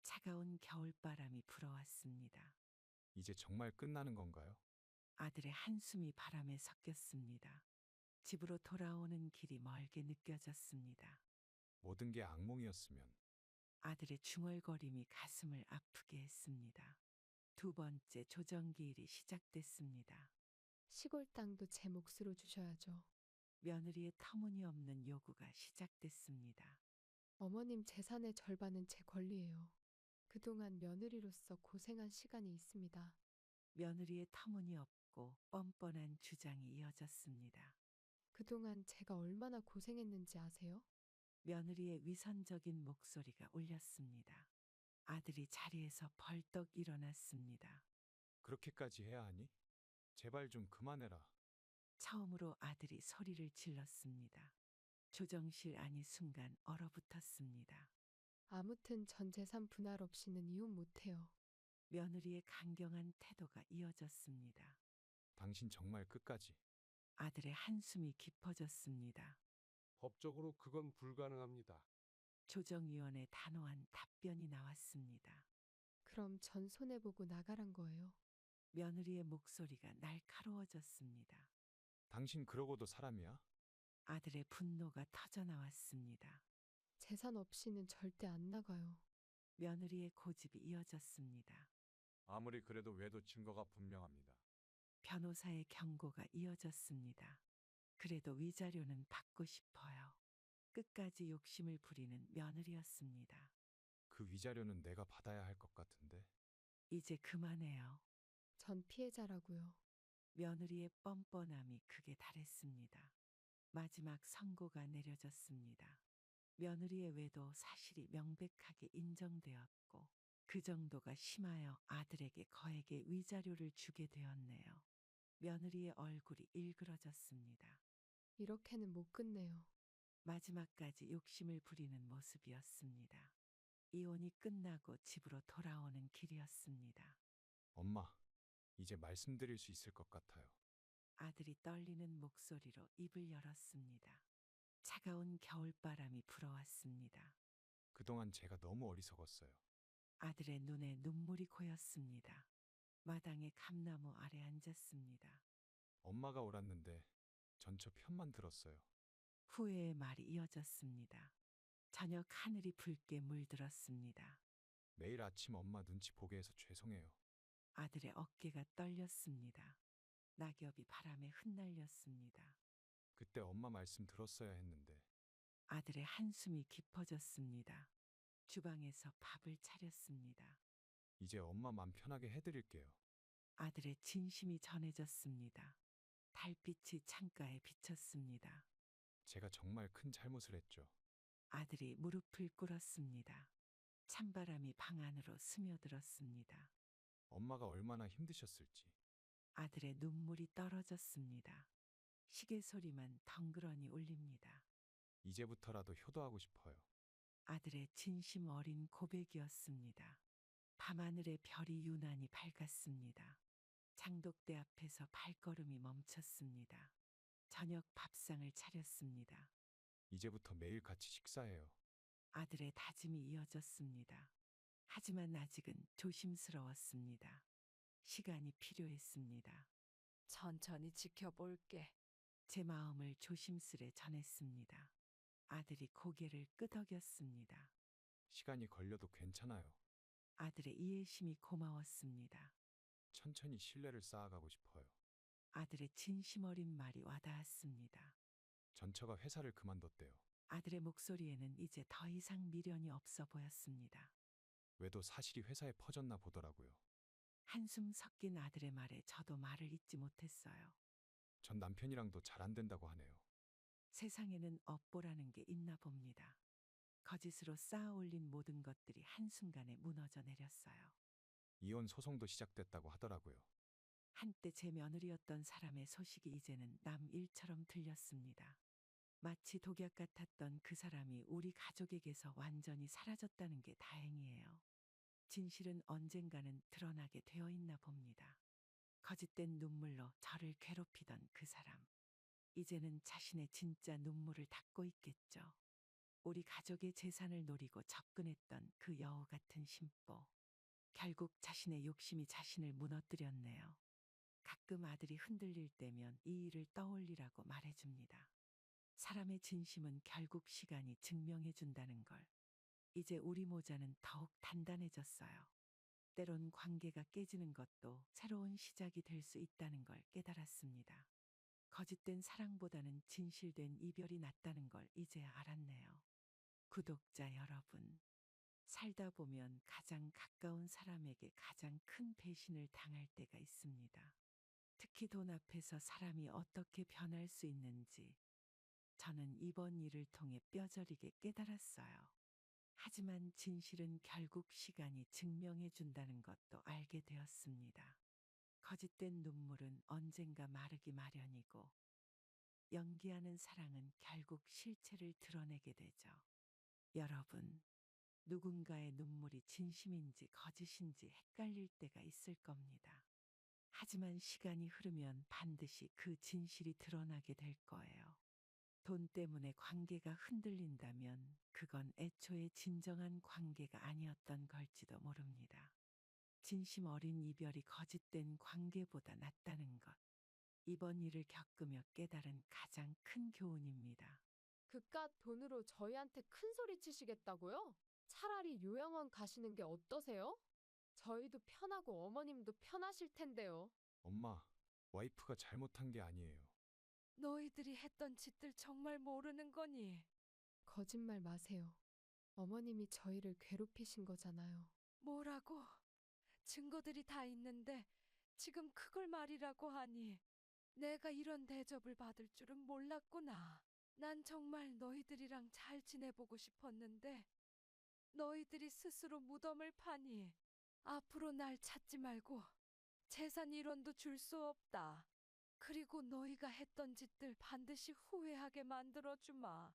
차가운 겨울바람이 불어왔습니다. 이제 정말 끝나는 건가요? 아들의 한숨이 바람에 섞였습니다. 집으로 돌아오는 길이 멀게 느껴졌습니다. 모든 게 악몽이었으면 아들의 중얼거림이 가슴을 아프게 했습니다. 두 번째 조정기일이 시작됐습니다. 시골 땅도 제 몫으로 주셔야죠. 며느리의 터무니없는 요구가 시작됐습니다. 어머님 재산의 절반은 제 권리예요. 그동안 며느리로서 고생한 시간이 있습니다. 며느리의 터무니없고 뻔뻔한 주장이 이어졌습니다. 그동안 제가 얼마나 고생했는지 아세요? 며느리의 위선적인 목소리가 울렸습니다. 아들이 자리에서 벌떡 일어났습니다. 그렇게까지 해야 하니? 제발 좀 그만해라. 처음으로 아들이 소리를 질렀습니다. 조정실 안이 순간 얼어붙었습니다. 아무튼 전 재산 분할 없이는 이혼 못해요. 며느리의 강경한 태도가 이어졌습니다. 당신 정말 끝까지. 아들의 한숨이 깊어졌습니다. 법적으로 그건 불가능합니다. 조정위원의 단호한 답변이 나왔습니다. 그럼 전 손해보고 나가란 거예요. 며느리의 목소리가 날카로워졌습니다. 당신 그러고도 사람이야? 아들의 분노가 터져나왔습니다. 재산 없이는 절대 안 나가요. 며느리의 고집이 이어졌습니다. 아무리 그래도 외도 증거가 분명합니다. 변호사의 경고가 이어졌습니다. 그래도 위자료는 받고 싶어요. 끝까지 욕심을 부리는 며느리였습니다. 그 위자료는 내가 받아야 할 것 같은데. 이제 그만해요. 전 피해자라고요. 며느리의 뻔뻔함이 극에 달했습니다. 마지막 선고가 내려졌습니다. 며느리의 외도 사실이 명백하게 인정되었고 그 정도가 심하여 아들에게 거액의 위자료를 주게 되었네요. 며느리의 얼굴이 일그러졌습니다. 이렇게는 못 끝내요. 마지막까지 욕심을 부리는 모습이었습니다. 이혼이 끝나고 집으로 돌아오는 길이었습니다. 엄마, 이제 말씀드릴 수 있을 것 같아요. 아들이 떨리는 목소리로 입을 열었습니다. 차가운 겨울바람이 불어왔습니다. 그동안 제가 너무 어리석었어요. 아들의 눈에 눈물이 고였습니다. 마당의 감나무 아래 앉았습니다. 엄마가 옳았는데 전 저 편만 들었어요. 후회의 말이 이어졌습니다. 저녁 하늘이 붉게 물들었습니다. 매일 아침 엄마 눈치 보게 해서 죄송해요. 아들의 어깨가 떨렸습니다. 낙엽이 바람에 흩날렸습니다. 그때 엄마 말씀 들었어야 했는데. 아들의 한숨이 깊어졌습니다. 주방에서 밥을 차렸습니다. 이제 엄마 맘 편하게 해드릴게요. 아들의 진심이 전해졌습니다. 달빛이 창가에 비쳤습니다. 제가 정말 큰 잘못을 했죠. 아들이 무릎을 꿇었습니다. 찬바람이 방 안으로 스며들었습니다. 엄마가 얼마나 힘드셨을지. 아들의 눈물이 떨어졌습니다. 시계 소리만 덩그러니 울립니다. 이제부터라도 효도하고 싶어요. 아들의 진심 어린 고백이었습니다. 밤하늘의 별이 유난히 밝았습니다. 장독대 앞에서 발걸음이 멈췄습니다. 저녁 밥상을 차렸습니다. 이제부터 매일 같이 식사해요. 아들의 다짐이 이어졌습니다. 하지만 아직은 조심스러웠습니다. 시간이 필요했습니다. 천천히 지켜볼게. 제 마음을 조심스레 전했습니다. 아들이 고개를 끄덕였습니다. 시간이 걸려도 괜찮아요. 아들의 이해심이 고마웠습니다. 천천히 신뢰를 쌓아가고 싶어요. 아들의 진심 어린 말이 와닿았습니다. 전처가 회사를 그만뒀대요. 아들의 목소리에는 이제 더 이상 미련이 없어 보였습니다. 외도 사실이 회사에 퍼졌나 보더라고요. 한숨 섞인 아들의 말에 저도 말을 잇지 못했어요. 전 남편이랑도 잘 안 된다고 하네요. 세상에는 업보라는 게 있나 봅니다. 거짓으로 쌓아 올린 모든 것들이 한순간에 무너져 내렸어요. 이혼 소송도 시작됐다고 하더라고요. 한때 제 며느리였던 사람의 소식이 이제는 남 일처럼 들렸습니다. 마치 독약 같았던 그 사람이 우리 가족에게서 완전히 사라졌다는 게 다행이에요. 진실은 언젠가는 드러나게 되어 있나 봅니다. 거짓된 눈물로 저를 괴롭히던 그 사람. 이제는 자신의 진짜 눈물을 닦고 있겠죠. 우리 가족의 재산을 노리고 접근했던 그 여우 같은 심보. 결국 자신의 욕심이 자신을 무너뜨렸네요. 가끔 아들이 흔들릴 때면 이 일을 떠올리라고 말해줍니다. 사람의 진심은 결국 시간이 증명해준다는 걸. 이제 우리 모자는 더욱 단단해졌어요. 때론 관계가 깨지는 것도 새로운 시작이 될 수 있다는 걸 깨달았습니다. 거짓된 사랑보다는 진실된 이별이 낫다는 걸 이제야 알았네요. 구독자 여러분. 살다 보면 가장 가까운 사람에게 가장 큰 배신을 당할 때가 있습니다. 특히 돈 앞에서 사람이 어떻게 변할 수 있는지 저는 이번 일을 통해 뼈저리게 깨달았어요. 하지만 진실은 결국 시간이 증명해 준다는 것도 알게 되었습니다. 거짓된 눈물은 언젠가 마르기 마련이고 연기하는 사랑은 결국 실체를 드러내게 되죠. 여러분, 누군가의 눈물이 진심인지 거짓인지 헷갈릴 때가 있을 겁니다. 하지만 시간이 흐르면 반드시 그 진실이 드러나게 될 거예요. 돈 때문에 관계가 흔들린다면 그건 애초에 진정한 관계가 아니었던 걸지도 모릅니다. 진심 어린 이별이 거짓된 관계보다 낫다는 것. 이번 일을 겪으며 깨달은 가장 큰 교훈입니다. 그깟 돈으로 저희한테 큰 소리 치시겠다고요? 차라리 요양원 가시는 게 어떠세요? 저희도 편하고 어머님도 편하실 텐데요. 엄마, 와이프가 잘못한 게 아니에요. 너희들이 했던 짓들 정말 모르는 거니? 거짓말 마세요. 어머님이 저희를 괴롭히신 거잖아요. 뭐라고? 증거들이 다 있는데 지금 그걸 말이라고 하니? 내가 이런 대접을 받을 줄은 몰랐구나. 난 정말 너희들이랑 잘 지내보고 싶었는데 너희들이 스스로 무덤을 파니 앞으로 날 찾지 말고 재산 1원도 줄 수 없다. 그리고 너희가 했던 짓들 반드시 후회하게 만들어주마.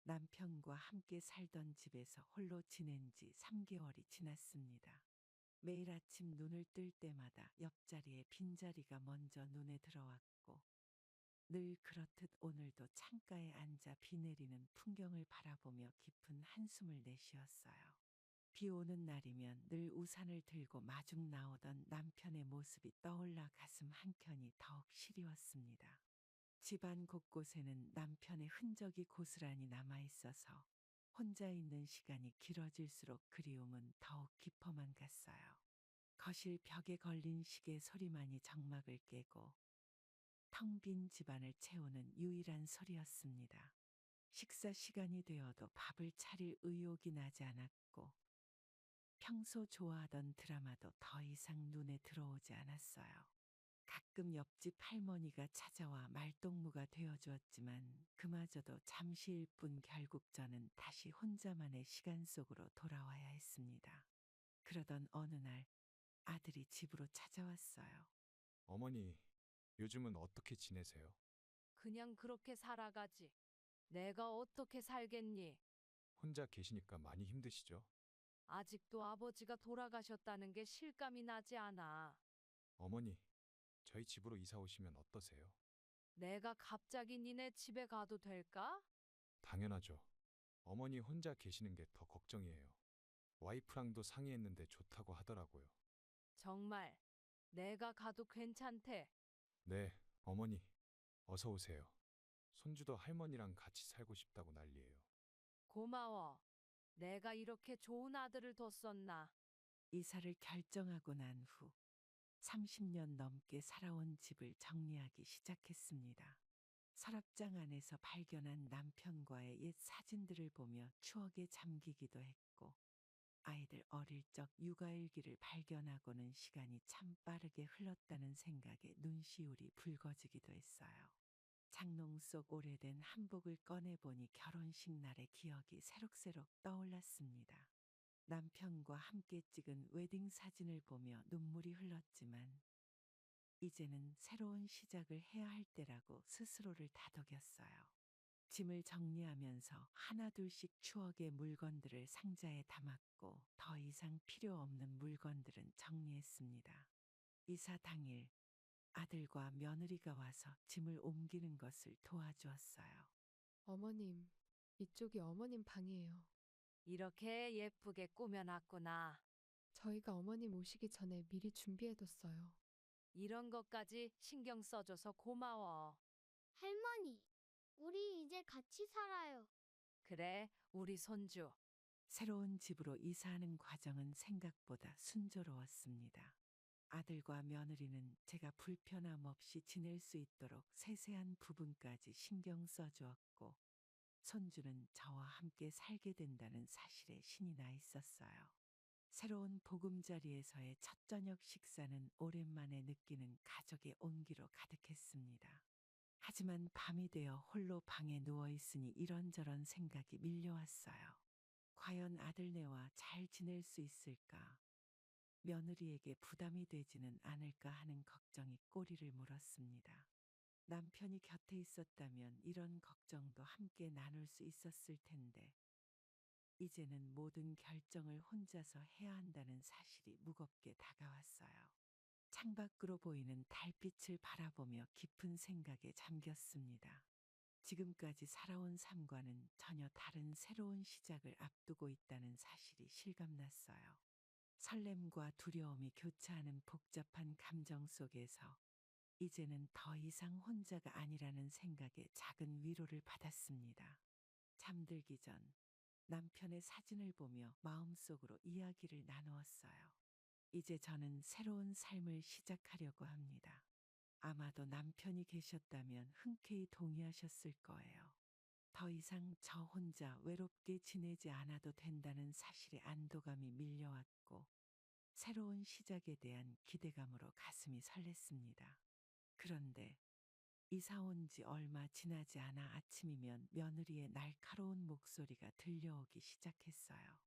남편과 함께 살던 집에서 홀로 지낸 지 3개월이 지났습니다. 매일 아침 눈을 뜰 때마다 옆자리에 빈자리가 먼저 눈에 들어왔고 늘 그렇듯 오늘도 창가에 앉아 비 내리는 풍경을 바라보며 깊은 한숨을 내쉬었어요. 비 오는 날이면 늘 우산을 들고 마중 나오던 남편의 모습이 떠올라 가슴 한켠이 더욱 시리웠습니다. 집안 곳곳에는 남편의 흔적이 고스란히 남아 있어서 혼자 있는 시간이 길어질수록 그리움은 더욱 깊어만 갔어요. 거실 벽에 걸린 시계 소리만이 정막을 깨고 텅 빈 집안을 채우는 유일한 소리였습니다. 식사 시간이 되어도 밥을 차릴 의욕이 나지 않았고 평소 좋아하던 드라마도 더 이상 눈에 들어오지 않았어요. 가끔 옆집 할머니가 찾아와 말동무가 되어주었지만 그마저도 잠시일 뿐 결국 저는 다시 혼자만의 시간 속으로 돌아와야 했습니다. 그러던 어느 날 아들이 집으로 찾아왔어요. 어머니, 요즘은 어떻게 지내세요? 그냥 그렇게 살아가지. 내가 어떻게 살겠니? 혼자 계시니까 많이 힘드시죠? 아직도 아버지가 돌아가셨다는 게 실감이 나지 않아. 어머니, 저희 집으로 이사 오시면 어떠세요? 내가 갑자기 니네 집에 가도 될까? 당연하죠. 어머니 혼자 계시는 게 더 걱정이에요. 와이프랑도 상의했는데 좋다고 하더라고요. 정말 내가 가도 괜찮대. 네, 어머니, 어서 오세요. 손주도 할머니랑 같이 살고 싶다고 난리예요. 고마워. 내가 이렇게 좋은 아들을 뒀었나? 이사를 결정하고 난 후 30년 넘게 살아온 집을 정리하기 시작했습니다. 서랍장 안에서 발견한 남편과의 옛 사진들을 보며 추억에 잠기기도 했고 아이들 어릴 적 육아일기를 발견하고는 시간이 참 빠르게 흘렀다는 생각에 눈시울이 붉어지기도 했어요. 장롱 속 오래된 한복을 꺼내보니 결혼식 날의 기억이 새록새록 떠올랐습니다. 남편과 함께 찍은 웨딩 사진을 보며 눈물이 흘렀지만 이제는 새로운 시작을 해야 할 때라고 스스로를 다독였어요. 짐을 정리하면서 하나둘씩 추억의 물건들을 상자에 담았고 더 이상 필요 없는 물건들은 정리했습니다. 이사 당일 아들과 며느리가 와서 짐을 옮기는 것을 도와주었어요. 어머님, 이쪽이 어머님 방이에요. 이렇게 예쁘게 꾸며놨구나. 저희가 어머님 오시기 전에 미리 준비해뒀어요. 이런 것까지 신경 써줘서 고마워. 할머니, 우리 이제 같이 살아요. 그래, 우리 손주. 새로운 집으로 이사하는 과정은 생각보다 순조로웠습니다. 아들과 며느리는 제가 불편함 없이 지낼 수 있도록 세세한 부분까지 신경 써주었고 손주는 저와 함께 살게 된다는 사실에 신이 나 있었어요. 새로운 보금자리에서의 첫 저녁 식사는 오랜만에 느끼는 가족의 온기로 가득했습니다. 하지만 밤이 되어 홀로 방에 누워 있으니 이런저런 생각이 밀려왔어요. 과연 아들네와 잘 지낼 수 있을까? 며느리에게 부담이 되지는 않을까 하는 걱정이 꼬리를 물었습니다. 남편이 곁에 있었다면 이런 걱정도 함께 나눌 수 있었을 텐데, 이제는 모든 결정을 혼자서 해야 한다는 사실이 무겁게 다가왔어요. 창밖으로 보이는 달빛을 바라보며 깊은 생각에 잠겼습니다. 지금까지 살아온 삶과는 전혀 다른 새로운 시작을 앞두고 있다는 사실이 실감났어요. 설렘과 두려움이 교차하는 복잡한 감정 속에서 이제는 더 이상 혼자가 아니라는 생각에 작은 위로를 받았습니다. 잠들기 전 남편의 사진을 보며 마음속으로 이야기를 나누었어요. 이제 저는 새로운 삶을 시작하려고 합니다. 아마도 남편이 계셨다면 흔쾌히 동의하셨을 거예요. 더 이상 저 혼자 외롭게 지내지 않아도 된다는 사실에 안도감이 밀려왔고, 새로운 시작에 대한 기대감으로 가슴이 설렜습니다. 그런데 이사 온 지 얼마 지나지 않아 아침이면 며느리의 날카로운 목소리가 들려오기 시작했어요.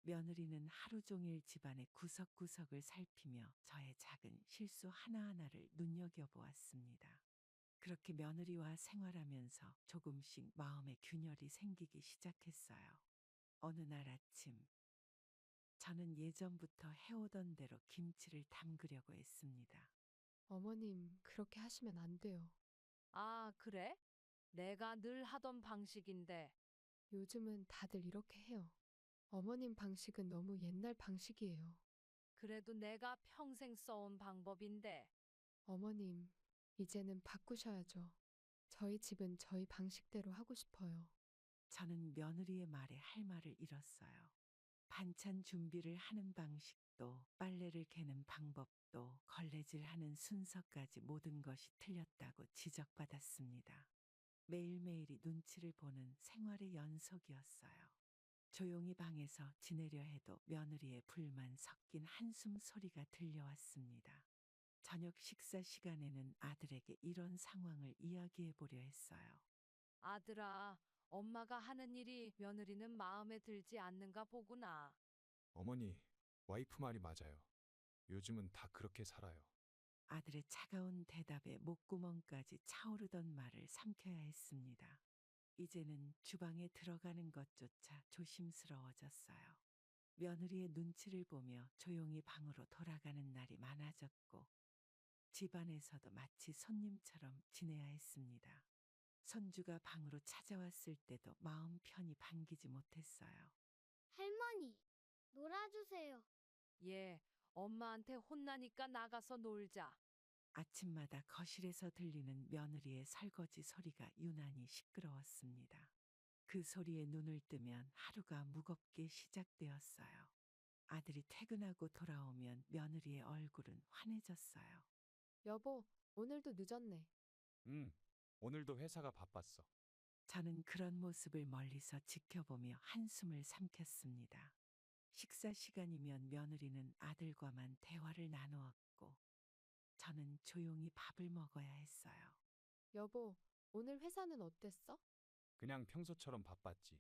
며느리는 하루 종일 집안의 구석구석을 살피며 저의 작은 실수 하나하나를 눈여겨보았습니다. 그렇게 며느리와 생활하면서 조금씩 마음의 균열이 생기기 시작했어요. 어느 날 아침, 저는 예전부터 해오던 대로 김치를 담그려고 했습니다. 어머님, 그렇게 하시면 안 돼요. 아, 그래? 내가 늘 하던 방식인데. 요즘은 다들 이렇게 해요. 어머님 방식은 너무 옛날 방식이에요. 그래도 내가 평생 써온 방법인데. 어머님, 이제는 바꾸셔야죠. 저희 집은 저희 방식대로 하고 싶어요. 저는 며느리의 말에 할 말을 잃었어요. 반찬 준비를 하는 방식도, 빨래를 개는 방법도, 걸레질하는 순서까지 모든 것이 틀렸다고 지적받았습니다. 매일매일이 눈치를 보는 생활의 연속이었어요. 조용히 방에서 지내려 해도 며느리의 불만 섞인 한숨 소리가 들려왔습니다. 저녁 식사 시간에는 아들에게 이런 상황을 이야기해 보려 했어요. 아들아, 엄마가 하는 일이 며느리는 마음에 들지 않는가 보구나. 어머니, 와이프 말이 맞아요. 요즘은 다 그렇게 살아요. 아들의 차가운 대답에 목구멍까지 차오르던 말을 삼켜야 했습니다. 이제는 주방에 들어가는 것조차 조심스러워졌어요. 며느리의 눈치를 보며 조용히 방으로 돌아가는 날이 많아졌고, 집안에서도 마치 손님처럼 지내야 했습니다. 손주가 방으로 찾아왔을 때도 마음 편히 반기지 못했어요. 할머니, 놀아주세요. 예, 엄마한테 혼나니까 나가서 놀자. 아침마다 거실에서 들리는 며느리의 설거지 소리가 유난히 시끄러웠습니다. 그 소리에 눈을 뜨면 하루가 무겁게 시작되었어요. 아들이 퇴근하고 돌아오면 며느리의 얼굴은 환해졌어요. 여보, 오늘도 늦었네. 오늘도 회사가 바빴어. 저는 그런 모습을 멀리서 지켜보며 한숨을 삼켰습니다. 식사 시간이면 며느리는 아들과만 대화를 나누었고, 저는 조용히 밥을 먹어야 했어요. 여보, 오늘 회사는 어땠어? 그냥 평소처럼 바빴지.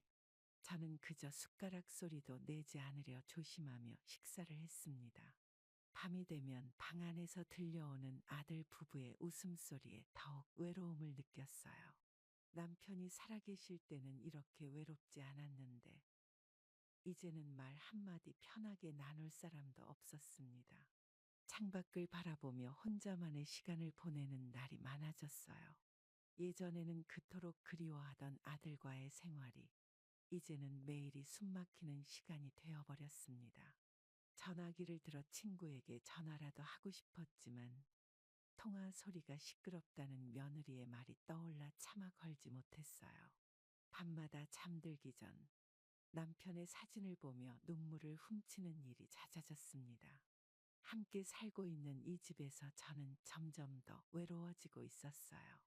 저는 그저 숟가락 소리도 내지 않으려 조심하며 식사를 했습니다. 밤이 되면 방 안에서 들려오는 아들 부부의 웃음소리에 더욱 외로움을 느꼈어요. 남편이 살아계실 때는 이렇게 외롭지 않았는데, 이제는 말 한마디 편하게 나눌 사람도 없었습니다. 창밖을 바라보며 혼자만의 시간을 보내는 날이 많아졌어요. 예전에는 그토록 그리워하던 아들과의 생활이 이제는 매일이 숨막히는 시간이 되어버렸습니다. 전화기를 들어 친구에게 전화라도 하고 싶었지만 통화 소리가 시끄럽다는 며느리의 말이 떠올라 차마 걸지 못했어요. 밤마다 잠들기 전 남편의 사진을 보며 눈물을 훔치는 일이 잦아졌습니다. 함께 살고 있는 이 집에서 저는 점점 더 외로워지고 있었어요.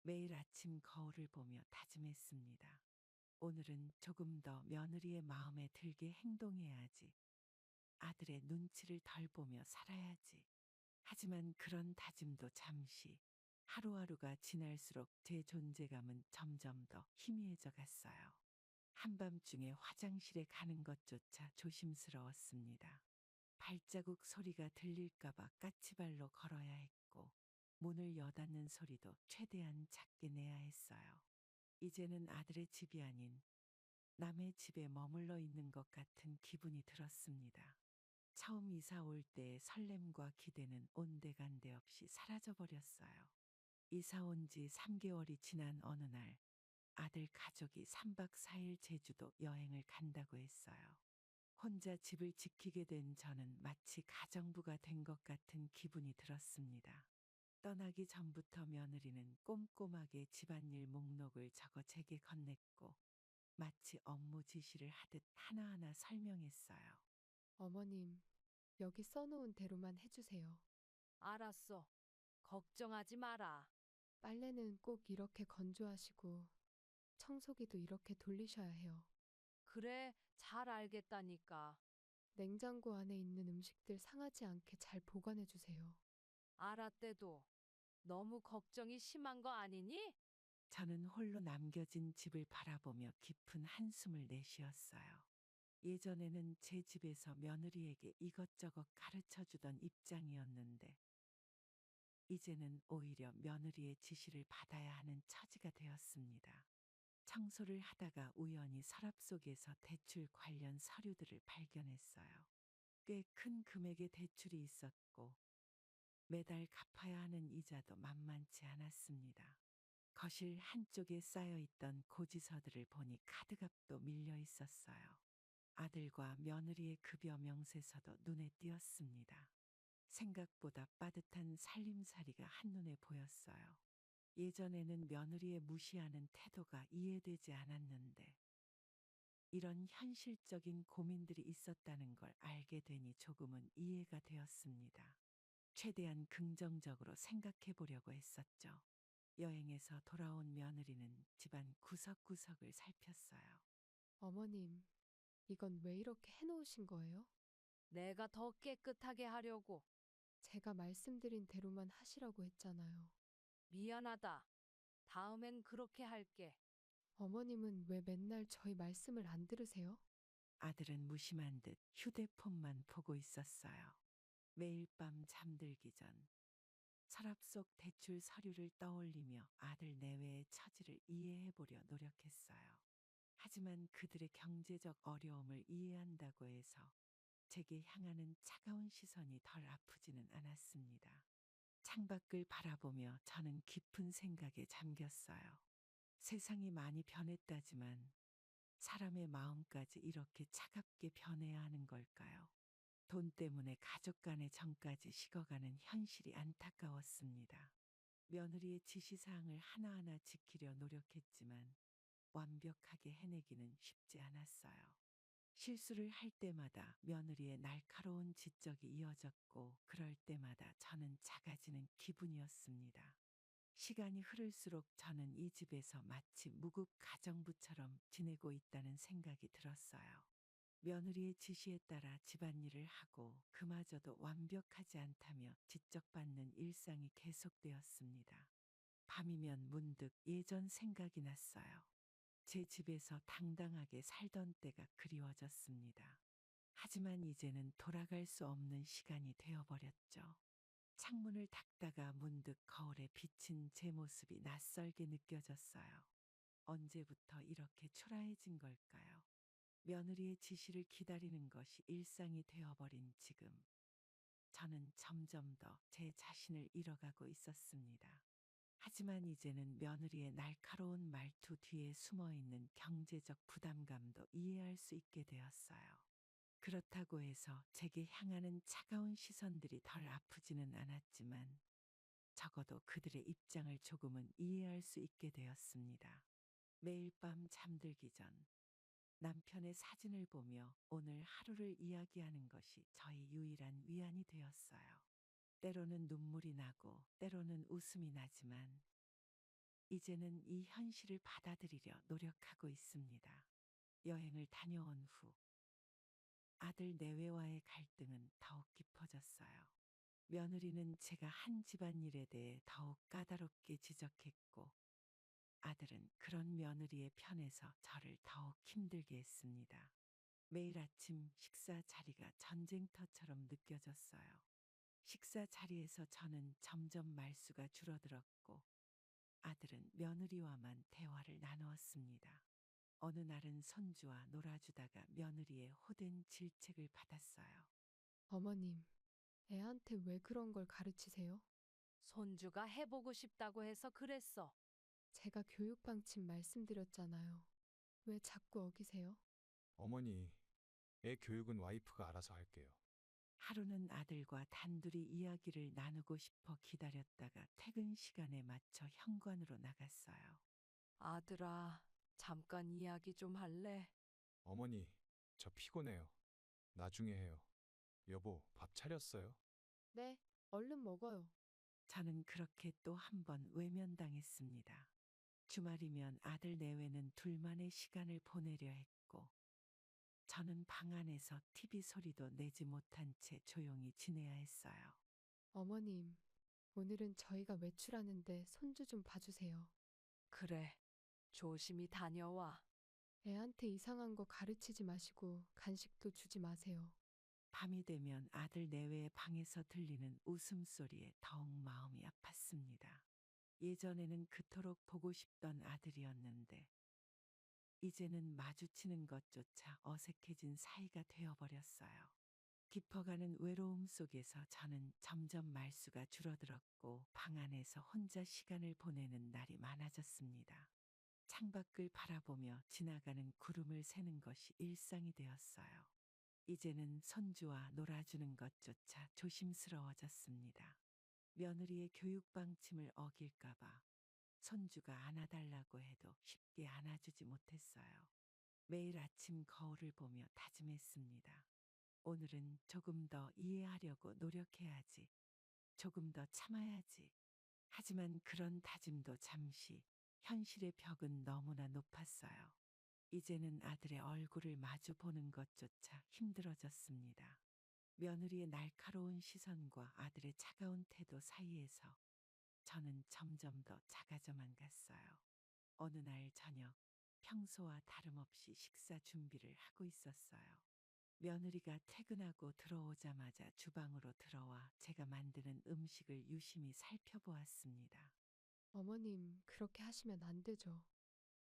매일 아침 거울을 보며 다짐했습니다. 오늘은 조금 더 며느리의 마음에 들게 행동해야지. 아들의 눈치를 덜 보며 살아야지. 하지만 그런 다짐도 잠시. 하루하루가 지날수록 제 존재감은 점점 더 희미해져 갔어요. 한밤중에 화장실에 가는 것조차 조심스러웠습니다. 발자국 소리가 들릴까봐 까치발로 걸어야 했고, 문을 여닫는 소리도 최대한 작게 내야 했어요. 이제는 아들의 집이 아닌 남의 집에 머물러 있는 것 같은 기분이 들었습니다. 처음 이사 올 때의 설렘과 기대는 온데간데 없이 사라져 버렸어요. 이사 온 지 3개월이 지난 어느 날, 아들 가족이 3박 4일 제주도 여행을 간다고 했어요. 혼자 집을 지키게 된 저는 마치 가정부가 된 것 같은 기분이 들었습니다. 떠나기 전부터 며느리는 꼼꼼하게 집안일 목록을 적어 제게 건넸고, 마치 업무 지시를 하듯 하나하나 설명했어요. 어머님, 여기 써놓은 대로만 해주세요. 알았어. 걱정하지 마라. 빨래는 꼭 이렇게 건조하시고 청소기도 이렇게 돌리셔야 해요. 그래, 잘 알겠다니까. 냉장고 안에 있는 음식들 상하지 않게 잘 보관해 주세요. 알았대도 너무 걱정이 심한 거 아니니? 저는 홀로 남겨진 집을 바라보며 깊은 한숨을 내쉬었어요. 예전에는 제 집에서 며느리에게 이것저것 가르쳐 주던 입장이었는데, 이제는 오히려 며느리의 지시를 받아야 하는 처지가 되었습니다. 청소를 하다가 우연히 서랍 속에서 대출 관련 서류들을 발견했어요. 꽤 큰 금액의 대출이 있었고, 매달 갚아야 하는 이자도 만만치 않았습니다. 거실 한쪽에 쌓여 있던 고지서들을 보니 카드값도 밀려 있었어요. 아들과 며느리의 급여 명세서도 눈에 띄었습니다. 생각보다 빠듯한 살림살이가 한눈에 보였어요. 예전에는 며느리의 무시하는 태도가 이해되지 않았는데, 이런 현실적인 고민들이 있었다는 걸 알게 되니 조금은 이해가 되었습니다. 최대한 긍정적으로 생각해 보려고 했었죠. 여행에서 돌아온 며느리는 집안 구석구석을 살폈어요. 어머님, 이건 왜 이렇게 해놓으신 거예요? 내가 더 깨끗하게 하려고. 제가 말씀드린 대로만 하시라고 했잖아요. 미안하다. 다음엔 그렇게 할게. 어머님은 왜 맨날 저희 말씀을 안 들으세요? 아들은 무심한 듯 휴대폰만 보고 있었어요. 매일 밤 잠들기 전 서랍 속 대출 서류를 떠올리며 아들 내외의 처지를 이해해 보려 노력했어요. 하지만 그들의 경제적 어려움을 이해한다고 해서 제게 향하는 차가운 시선이 덜 아프지는 않았습니다. 창밖을 바라보며 저는 깊은 생각에 잠겼어요. 세상이 많이 변했다지만 사람의 마음까지 이렇게 차갑게 변해야 하는 걸까요? 돈 때문에 가족 간의 정까지 식어가는 현실이 안타까웠습니다. 며느리의 지시사항을 하나하나 지키려 노력했지만 완벽하게 해내기는 쉽지 않았어요. 실수를 할 때마다 며느리의 날카로운 지적이 이어졌고, 그럴 때마다 저는 작아지는 기분이었습니다. 시간이 흐를수록 저는 이 집에서 마치 무급 가정부처럼 지내고 있다는 생각이 들었어요. 며느리의 지시에 따라 집안일을 하고 그마저도 완벽하지 않다며 지적받는 일상이 계속되었습니다. 밤이면 문득 예전 생각이 났어요. 제 집에서 당당하게 살던 때가 그리워졌습니다. 하지만 이제는 돌아갈 수 없는 시간이 되어버렸죠. 창문을 닫다가 문득 거울에 비친 제 모습이 낯설게 느껴졌어요. 언제부터 이렇게 초라해진 걸까요? 며느리의 지시를 기다리는 것이 일상이 되어버린 지금, 저는 점점 더 제 자신을 잃어가고 있었습니다. 하지만 이제는 며느리의 날카로운 말투 뒤에 숨어있는 경제적 부담감도 이해할 수 있게 되었어요. 그렇다고 해서 제게 향하는 차가운 시선들이 덜 아프지는 않았지만, 적어도 그들의 입장을 조금은 이해할 수 있게 되었습니다. 매일 밤 잠들기 전 남편의 사진을 보며 오늘 하루를 이야기하는 것이 저희 유일한 위안이 되었어요. 때로는 눈물이 나고 때로는 웃음이 나지만 이제는 이 현실을 받아들이려 노력하고 있습니다. 여행을 다녀온 후 아들 내외와의 갈등은 더욱 깊어졌어요. 며느리는 제가 한 집안일에 대해 더욱 까다롭게 지적했고 아들은 그런 며느리의 편에서 저를 더욱 힘들게 했습니다. 매일 아침 식사 자리가 전쟁터처럼 느껴졌어요. 식사 자리에서 저는 점점 말수가 줄어들었고 아들은 며느리와만 대화를 나누었습니다. 어느 날은 손주와 놀아주다가 며느리의 호된 질책을 받았어요. 어머님, 애한테 왜 그런 걸 가르치세요? 손주가 해보고 싶다고 해서 그랬어. 제가 교육 방침 말씀드렸잖아요. 왜 자꾸 어기세요? 어머니, 애 교육은 와이프가 알아서 할게요. 하루는 아들과 단둘이 이야기를 나누고 싶어 기다렸다가 퇴근 시간에 맞춰 현관으로 나갔어요. 아들아, 잠깐 이야기 좀 할래? 어머니, 저 피곤해요. 나중에 해요. 여보, 밥 차렸어요? 네, 얼른 먹어요. 저는 그렇게 또 한 번 외면당했습니다. 주말이면 아들 내외는 둘만의 시간을 보내려 했고 저는 방 안에서 TV 소리도 내지 못한 채 조용히 지내야 했어요. 어머님, 오늘은 저희가 외출하는데 손주 좀 봐주세요. 그래, 조심히 다녀와. 애한테 이상한 거 가르치지 마시고 간식도 주지 마세요. 밤이 되면 아들 내외의 방에서 들리는 웃음소리에 더욱 마음이 아팠습니다. 예전에는 그토록 보고 싶던 아들이었는데 이제는 마주치는 것조차 어색해진 사이가 되어버렸어요. 깊어가는 외로움 속에서 저는 점점 말수가 줄어들었고 방 안에서 혼자 시간을 보내는 날이 많아졌습니다. 창밖을 바라보며 지나가는 구름을 세는 것이 일상이 되었어요. 이제는 손주와 놀아주는 것조차 조심스러워졌습니다. 며느리의 교육 방침을 어길까봐 손주가 안아달라고 해도 쉽게 안아주지 못했어요. 매일 아침 거울을 보며 다짐했습니다. 오늘은 조금 더 이해하려고 노력해야지. 조금 더 참아야지. 하지만 그런 다짐도 잠시 현실의 벽은 너무나 높았어요. 이제는 아들의 얼굴을 마주 보는 것조차 힘들어졌습니다. 며느리의 날카로운 시선과 아들의 차가운 태도 사이에서 저는 점점 더 작아져만 갔어요. 어느 날 저녁, 평소와 다름없이 식사 준비를 하고 있었어요. 며느리가 퇴근하고 들어오자마자 주방으로 들어와 제가 만드는 음식을 유심히 살펴보았습니다. 어머님, 그렇게 하시면 안 되죠.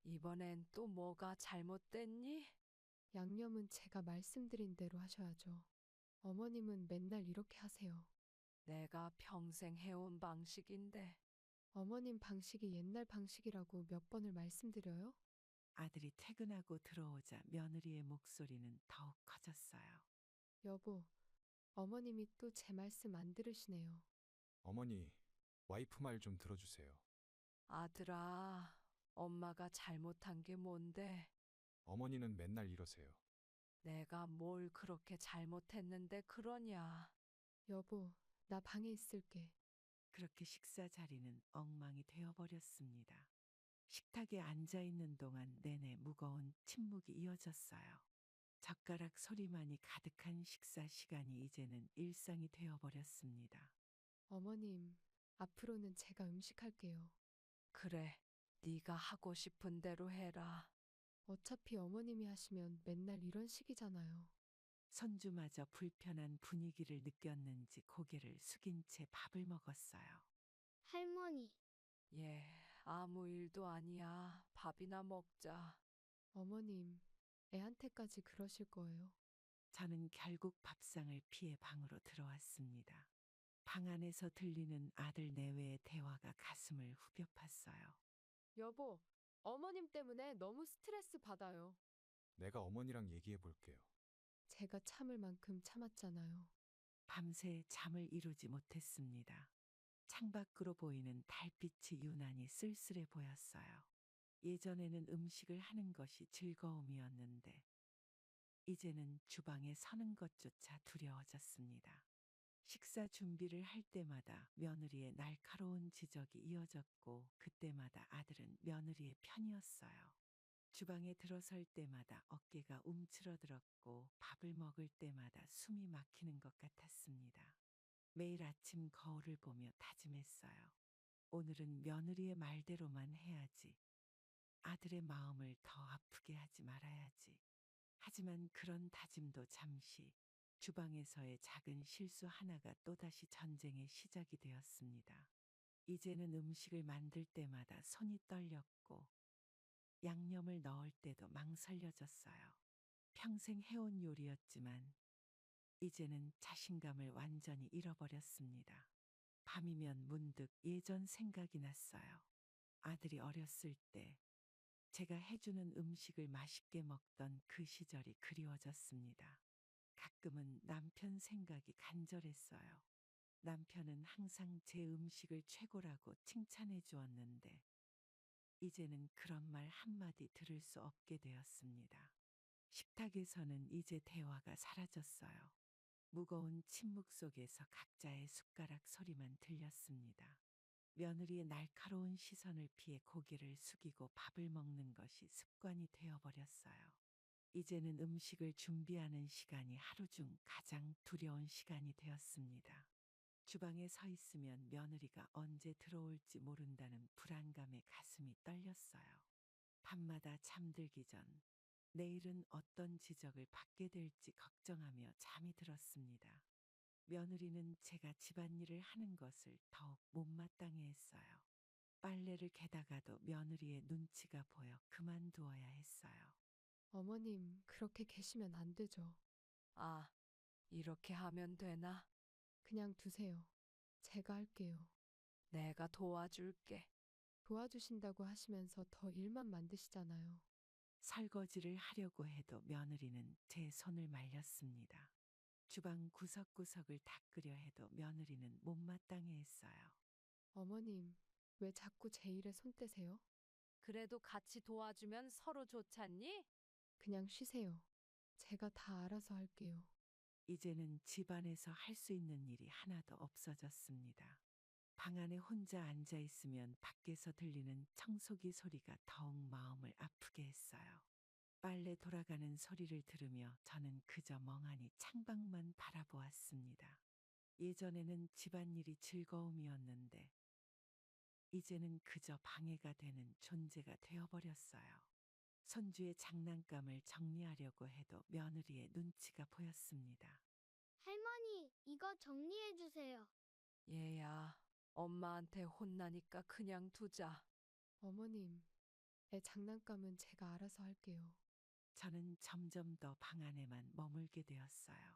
이번엔 또 뭐가 잘못됐니? 양념은 제가 말씀드린 대로 하셔야죠. 어머님은 맨날 이렇게 하세요. 내가 평생 해온 방식인데. 어머님 방식이 옛날 방식이라고 몇 번을 말씀드려요? 아들이 퇴근하고 들어오자 며느리의 목소리는 더욱 커졌어요. 여보, 어머님이 또 제 말씀 안 들으시네요. 어머니, 와이프 말 좀 들어주세요. 아들아, 엄마가 잘못한 게 뭔데? 어머니는 맨날 이러세요. 내가 뭘 그렇게 잘못했는데 그러냐? 여보, 나 방에 있을게. 그렇게 식사 자리는 엉망이 되어버렸습니다. 식탁에 앉아 있는 동안 내내 무거운 침묵이 이어졌어요. 젓가락 소리만이 가득한 식사 시간이 이제는 일상이 되어버렸습니다. 어머님, 앞으로는 제가 음식할게요. 그래, 네가 하고 싶은 대로 해라. 어차피 어머님이 하시면 맨날 이런 식이잖아요. 손주마저 불편한 분위기를 느꼈는지 고개를 숙인 채 밥을 먹었어요. 할머니, 예, 아무 일도 아니야. 밥이나 먹자. 어머님, 애한테까지 그러실 거예요. 저는 결국 밥상을 피해 방으로 들어왔습니다. 방 안에서 들리는 아들 내외의 대화가 가슴을 후벼 팠어요. 여보, 어머님 때문에 너무 스트레스 받아요. 내가 어머니랑 얘기해 볼게요. 제가 참을 만큼 참았잖아요. 밤새 잠을 이루지 못했습니다. 창밖으로 보이는 달빛이 유난히 쓸쓸해 보였어요. 예전에는 음식을 하는 것이 즐거움이었는데 이제는 주방에 서는 것조차 두려워졌습니다. 식사 준비를 할 때마다 며느리의 날카로운 지적이 이어졌고 그때마다 아들은 며느리의 편이었어요. 주방에 들어설 때마다 어깨가 움츠러들었고 밥을 먹을 때마다 숨이 막히는 것 같았습니다. 매일 아침 거울을 보며 다짐했어요. 오늘은 며느리의 말대로만 해야지. 아들의 마음을 더 아프게 하지 말아야지. 하지만 그런 다짐도 잠시 주방에서의 작은 실수 하나가 또다시 전쟁의 시작이 되었습니다. 이제는 음식을 만들 때마다 손이 떨렸고 양념을 넣을 때도 망설여졌어요. 평생 해온 요리였지만 이제는 자신감을 완전히 잃어버렸습니다. 밤이면 문득 예전 생각이 났어요. 아들이 어렸을 때 제가 해주는 음식을 맛있게 먹던 그 시절이 그리워졌습니다. 가끔은 남편 생각이 간절했어요. 남편은 항상 제 음식을 최고라고 칭찬해 주었는데 이제는 그런 말 한마디 들을 수 없게 되었습니다. 식탁에서는 이제 대화가 사라졌어요. 무거운 침묵 속에서 각자의 숟가락 소리만 들렸습니다. 며느리의 날카로운 시선을 피해 고개를 숙이고 밥을 먹는 것이 습관이 되어버렸어요. 이제는 음식을 준비하는 시간이 하루 중 가장 두려운 시간이 되었습니다. 주방에 서 있으면 며느리가 언제 들어올지 모른다는 불안감에 가슴이 떨렸어요. 밤마다 잠들기 전 내일은 어떤 지적을 받게 될지 걱정하며 잠이 들었습니다. 며느리는 제가 집안일을 하는 것을 더욱 못마땅해 했어요. 빨래를 개다가도 며느리의 눈치가 보여 그만두어야 했어요. 어머님, 그렇게 계시면 안 되죠. 아, 이렇게 하면 되나? 그냥 두세요. 제가 할게요. 내가 도와줄게. 도와주신다고 하시면서 더 일만 만드시잖아요. 설거지를 하려고 해도 며느리는 제 손을 말렸습니다. 주방 구석구석을 닦으려 해도 며느리는 못마땅해 했어요. 어머님, 왜 자꾸 제 일에 손 떼세요? 그래도 같이 도와주면 서로 좋잖니? 그냥 쉬세요. 제가 다 알아서 할게요. 이제는 집안에서 할 수 있는 일이 하나도 없어졌습니다. 방 안에 혼자 앉아 있으면 밖에서 들리는 청소기 소리가 더욱 마음을 아프게 했어요. 빨래 돌아가는 소리를 들으며 저는 그저 멍하니 창밖만 바라보았습니다. 예전에는 집안일이 즐거움이었는데 이제는 그저 방해가 되는 존재가 되어버렸어요. 손주의 장난감을 정리하려고 해도 며느리의 눈치가 보였습니다. 할머니, 이거 정리해 주세요. 얘야, 엄마한테 혼나니까 그냥 두자. 어머님, 애 장난감은 제가 알아서 할게요. 저는 점점 더 방 안에만 머물게 되었어요.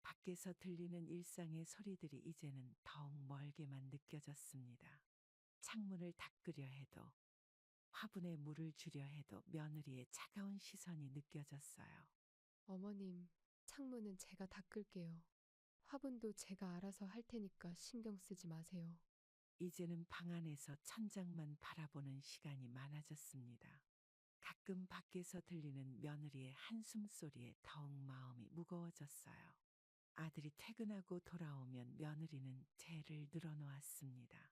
밖에서 들리는 일상의 소리들이 이제는 더욱 멀게만 느껴졌습니다. 창문을 닦으려 해도 화분에 물을 주려 해도 며느리의 차가운 시선이 느껴졌어요. 어머님, 창문은 제가 닦을게요. 화분도 제가 알아서 할 테니까 신경 쓰지 마세요. 이제는 방 안에서 천장만 바라보는 시간이 많아졌습니다. 가끔 밖에서 들리는 며느리의 한숨 소리에 더욱 마음이 무거워졌어요. 아들이 퇴근하고 돌아오면 며느리는 재를 늘어놓았습니다.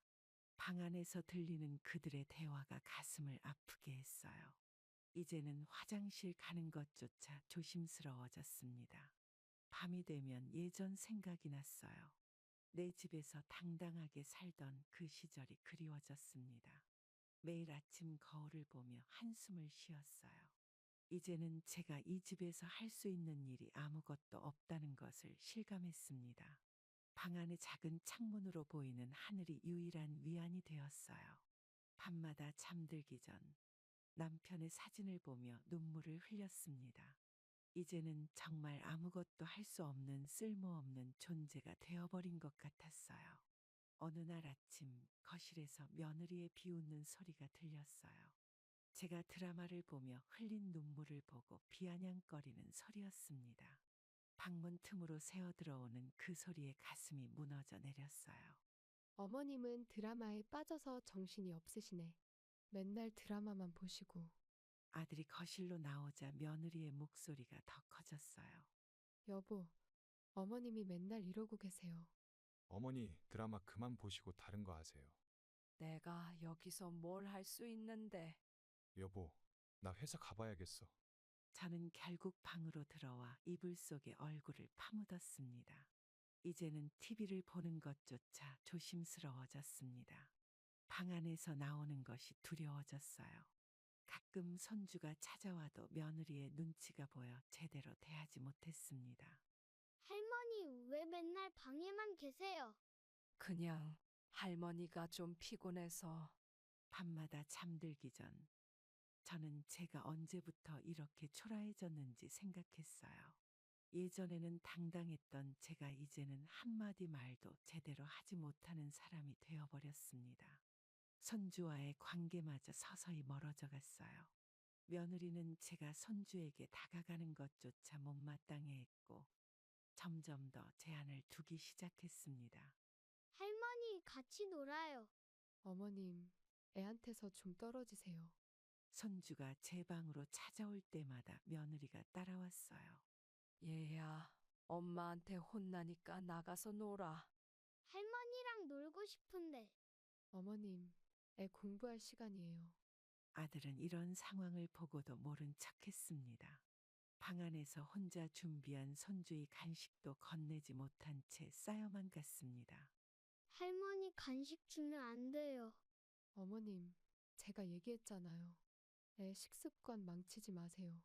방 안에서 들리는 그들의 대화가 가슴을 아프게 했어요. 이제는 화장실 가는 것조차 조심스러워졌습니다. 밤이 되면 예전 생각이 났어요. 내 집에서 당당하게 살던 그 시절이 그리워졌습니다. 매일 아침 거울을 보며 한숨을 쉬었어요. 이제는 제가 이 집에서 할 수 있는 일이 아무것도 없다는 것을 실감했습니다. 방 안의 작은 창문으로 보이는 하늘이 유일한 위안이 되었어요. 밤마다 잠들기 전 남편의 사진을 보며 눈물을 흘렸습니다. 이제는 정말 아무것도 할 수 없는 쓸모없는 존재가 되어버린 것 같았어요. 어느 날 아침 거실에서 며느리의 비웃는 소리가 들렸어요. 제가 드라마를 보며 흘린 눈물을 보고 비아냥거리는 소리였습니다. 방문 틈으로 새어들어오는 그 소리에 가슴이 무너져 내렸어요. 어머님은 드라마에 빠져서 정신이 없으시네. 맨날 드라마만 보시고. 아들이 거실로 나오자 며느리의 목소리가 더 커졌어요. 여보, 어머님이 맨날 이러고 계세요. 어머니, 드라마 그만 보시고 다른 거 하세요. 내가 여기서 뭘 할 수 있는데. 여보, 나 회사 가봐야겠어. 저는 결국 방으로 들어와 이불 속에 얼굴을 파묻었습니다. 이제는 TV를 보는 것조차 조심스러워졌습니다. 방 안에서 나오는 것이 두려워졌어요. 가끔 손주가 찾아와도 며느리의 눈치가 보여 제대로 대하지 못했습니다. 할머니, 왜 맨날 방에만 계세요? 그냥 할머니가 좀 피곤해서. 밤마다 잠들기 전 저는 제가 언제부터 이렇게 초라해졌는지 생각했어요. 예전에는 당당했던 제가 이제는 한마디 말도 제대로 하지 못하는 사람이 되어버렸습니다. 손주와의 관계마저 서서히 멀어져 갔어요. 며느리는 제가 손주에게 다가가는 것조차 못마땅해 했고 점점 더 제한을 두기 시작했습니다. 할머니, 같이 놀아요. 어머님, 애한테서 좀 떨어지세요. 손주가 제 방으로 찾아올 때마다 며느리가 따라왔어요. 얘야, 엄마한테 혼나니까 나가서 놀아. 할머니랑 놀고 싶은데. 어머님, 애 공부할 시간이에요. 아들은 이런 상황을 보고도 모른 척했습니다. 방 안에서 혼자 준비한 손주의 간식도 건네지 못한 채 쌓여만 갔습니다. 할머니 간식 주면 안 돼요. 어머님, 제가 얘기했잖아요. 애 식습관 망치지 마세요.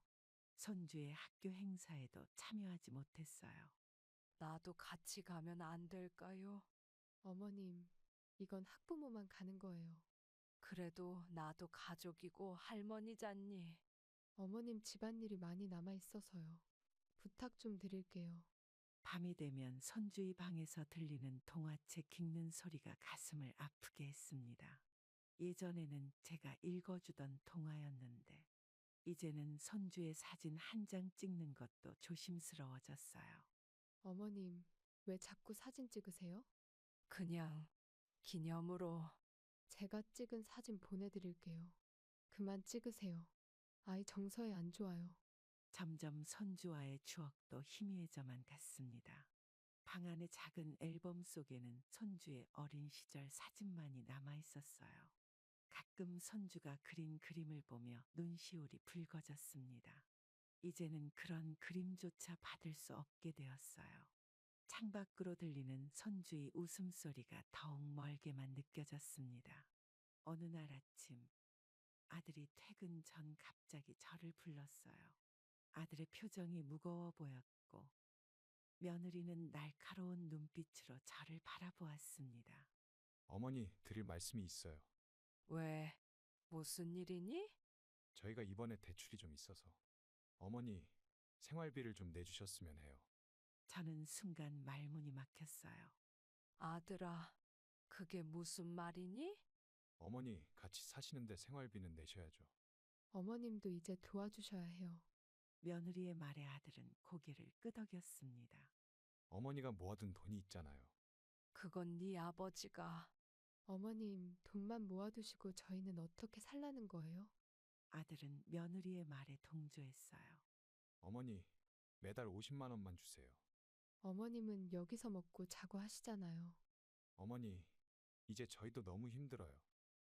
손주의 학교 행사에도 참여하지 못했어요. 나도 같이 가면 안 될까요? 어머님, 이건 학부모만 가는 거예요. 그래도 나도 가족이고 할머니잖니. 어머님 집안일이 많이 남아 있어서요. 부탁 좀 드릴게요. 밤이 되면 손주의 방에서 들리는 동화책 읽는 소리가 가슴을 아프게 했습니다. 예전에는 제가 읽어주던 동화였는데 이제는 손주의 사진 한 장 찍는 것도 조심스러워졌어요. 어머님, 왜 자꾸 사진 찍으세요? 그냥 기념으로. 제가 찍은 사진 보내드릴게요. 그만 찍으세요. 아이 정서에 안 좋아요. 점점 손주와의 추억도 희미해져만 갔습니다. 방 안의 작은 앨범 속에는 손주의 어린 시절 사진만이 남아 있었어요. 가끔 손주가 그린 그림을 보며 눈시울이 붉어졌습니다. 이제는 그런 그림조차 받을 수 없게 되었어요. 창밖으로 들리는 손주의 웃음소리가 더욱 멀게만 느껴졌습니다. 어느 날 아침 아들이 퇴근 전 갑자기 저를 불렀어요. 아들의 표정이 무거워 보였고 며느리는 날카로운 눈빛으로 저를 바라보았습니다. 어머니, 드릴 말씀이 있어요. 왜? 무슨 일이니? 저희가 이번에 대출이 좀 있어서 어머니, 생활비를 좀 내주셨으면 해요. 저는 순간 말문이 막혔어요. 아들아, 그게 무슨 말이니? 어머니, 같이 사시는데 생활비는 내셔야죠. 어머님도 이제 도와주셔야 해요. 며느리의 말에 아들은 고개를 끄덕였습니다. 어머니가 모아둔 돈이 있잖아요. 그건 네 아버지가. 어머님, 돈만 모아두시고 저희는 어떻게 살라는 거예요? 아들은 며느리의 말에 동조했어요. 어머니, 매달 50만 원만 주세요. 어머님은 여기서 먹고 자고 하시잖아요. 어머니, 이제 저희도 너무 힘들어요.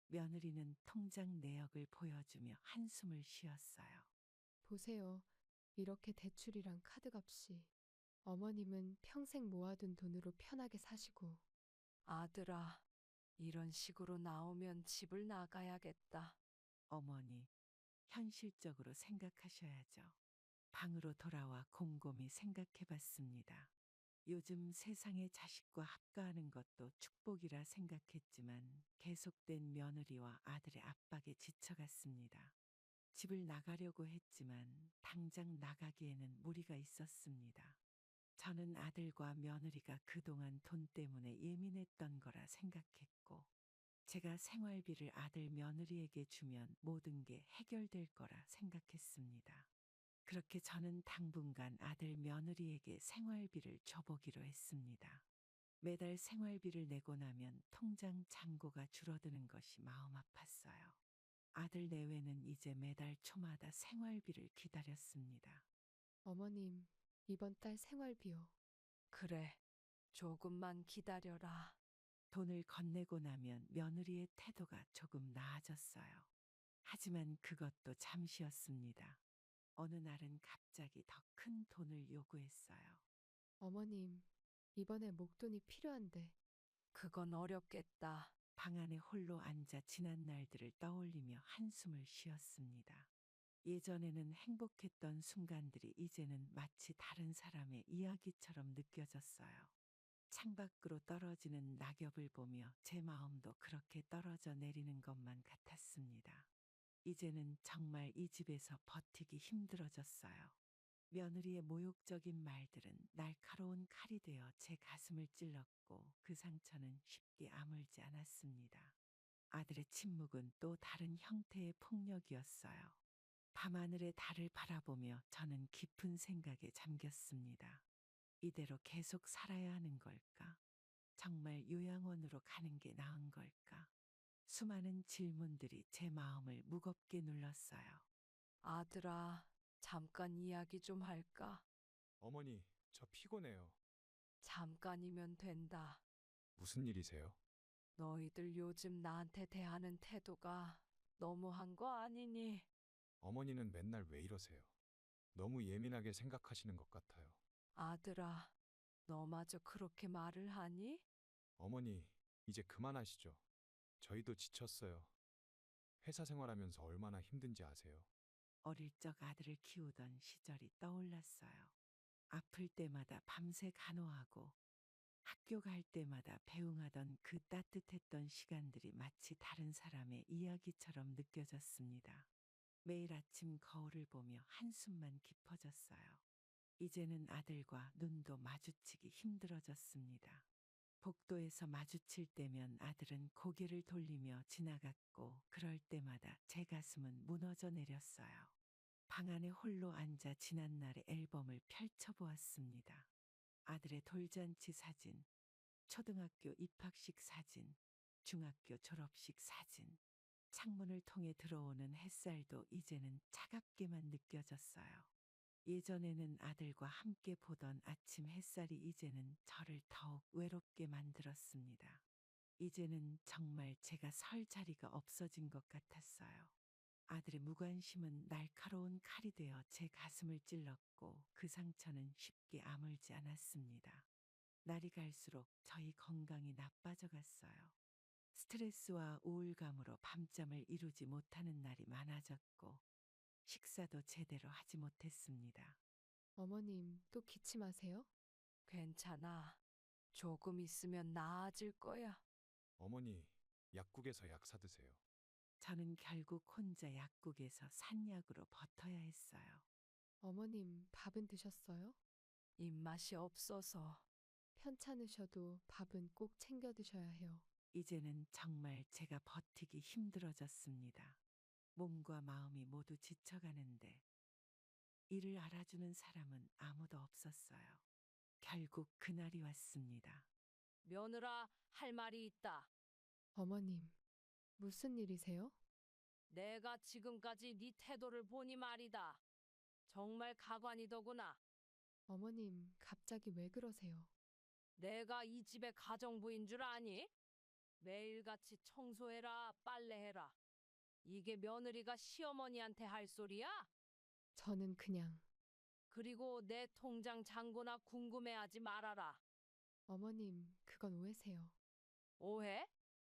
며느리는 통장 내역을 보여주며 한숨을 쉬었어요. 보세요. 이렇게 대출이랑 카드값이. 어머님은 평생 모아둔 돈으로 편하게 사시고. 아들아, 이런 식으로 나오면 집을 나가야겠다. 어머니, 현실적으로 생각하셔야죠. 방으로 돌아와 곰곰이 생각해 봤습니다. 요즘 세상에 자식과 합가하는 것도 축복이라 생각했지만 계속된 며느리와 아들의 압박에 지쳐갔습니다. 집을 나가려고 했지만 당장 나가기에는 무리가 있었습니다. 저는 아들과 며느리가 그동안 돈 때문에 예민했던 거라 생각했고 제가 생활비를 아들 며느리에게 주면 모든 게 해결될 거라 생각했습니다. 그렇게 저는 당분간 아들 며느리에게 생활비를 줘보기로 했습니다. 매달 생활비를 내고 나면 통장 잔고가 줄어드는 것이 마음 아팠어요. 아들 내외는 이제 매달 초마다 생활비를 기다렸습니다. 어머님, 이번 달 생활비요. 그래, 조금만 기다려라. 돈을 건네고 나면 며느리의 태도가 조금 나아졌어요. 하지만 그것도 잠시였습니다. 어느 날은 갑자기 더 큰 돈을 요구했어요. 어머님, 이번에 목돈이 필요한데. 그건 어렵겠다. 방 안에 홀로 앉아 지난 날들을 떠올리며 한숨을 쉬었습니다. 예전에는 행복했던 순간들이 이제는 마치 다른 사람의 이야기처럼 느껴졌어요. 창밖으로 떨어지는 낙엽을 보며 제 마음도 그렇게 떨어져 내리는 것만 같았습니다. 이제는 정말 이 집에서 버티기 힘들어졌어요. 며느리의 모욕적인 말들은 날카로운 칼이 되어 제 가슴을 찔렀고 그 상처는 쉽게 아물지 않았습니다. 아들의 침묵은 또 다른 형태의 폭력이었어요. 밤하늘의 달을 바라보며 저는 깊은 생각에 잠겼습니다. 이대로 계속 살아야 하는 걸까? 정말 요양원으로 가는 게 나은 걸까? 수많은 질문들이 제 마음을 무겁게 눌렀어요. 아들아, 잠깐 이야기 좀 할까? 어머니, 저 피곤해요. 잠깐이면 된다. 무슨 일이세요? 너희들 요즘 나한테 대하는 태도가 너무한 거 아니니? 어머니는 맨날 왜 이러세요? 너무 예민하게 생각하시는 것 같아요. 아들아, 너마저 그렇게 말을 하니? 어머니, 이제 그만하시죠. 저희도 지쳤어요. 회사 생활하면서 얼마나 힘든지 아세요? 어릴 적 아들을 키우던 시절이 떠올랐어요. 아플 때마다 밤새 간호하고 학교 갈 때마다 배웅하던 그 따뜻했던 시간들이 마치 다른 사람의 이야기처럼 느껴졌습니다. 매일 아침 거울을 보며 한숨만 깊어졌어요. 이제는 아들과 눈도 마주치기 힘들어졌습니다. 복도에서 마주칠 때면 아들은 고개를 돌리며 지나갔고 그럴 때마다 제 가슴은 무너져 내렸어요. 방 안에 홀로 앉아 지난날의 앨범을 펼쳐보았습니다. 아들의 돌잔치 사진, 초등학교 입학식 사진, 중학교 졸업식 사진, 창문을 통해 들어오는 햇살도 이제는 차갑게만 느껴졌어요. 예전에는 아들과 함께 보던 아침 햇살이 이제는 저를 더욱 외롭게 만들었습니다. 이제는 정말 제가 설 자리가 없어진 것 같았어요. 아들의 무관심은 날카로운 칼이 되어 제 가슴을 찔렀고 그 상처는 쉽게 아물지 않았습니다. 날이 갈수록 저희 건강이 나빠져 갔어요. 스트레스와 우울감으로 밤잠을 이루지 못하는 날이 많아졌고 식사도 제대로 하지 못했습니다. 어머님, 또 기침하세요? 괜찮아. 조금 있으면 나아질 거야. 어머니, 약국에서 약 사드세요. 저는 결국 혼자 약국에서 산 약으로 버텨야 했어요. 어머님, 밥은 드셨어요? 입맛이 없어서. 편찮으셔도 밥은 꼭 챙겨 드셔야 해요. 이제는 정말 제가 버티기 힘들어졌습니다. 몸과 마음이 모두 지쳐가는데 이를 알아주는 사람은 아무도 없었어요. 결국 그날이 왔습니다. 며느라, 할 말이 있다. 어머님, 무슨 일이세요? 내가 지금까지 네 태도를 보니 말이다. 정말 가관이더구나. 어머님, 갑자기 왜 그러세요? 내가 이 집의 가정부인 줄 아니? 매일같이 청소해라, 빨래해라. 이게 며느리가 시어머니한테 할 소리야? 저는 그냥, 그리고 내 통장 잔고나 궁금해하지 말아라. 어머님, 그건 오해세요. 오해?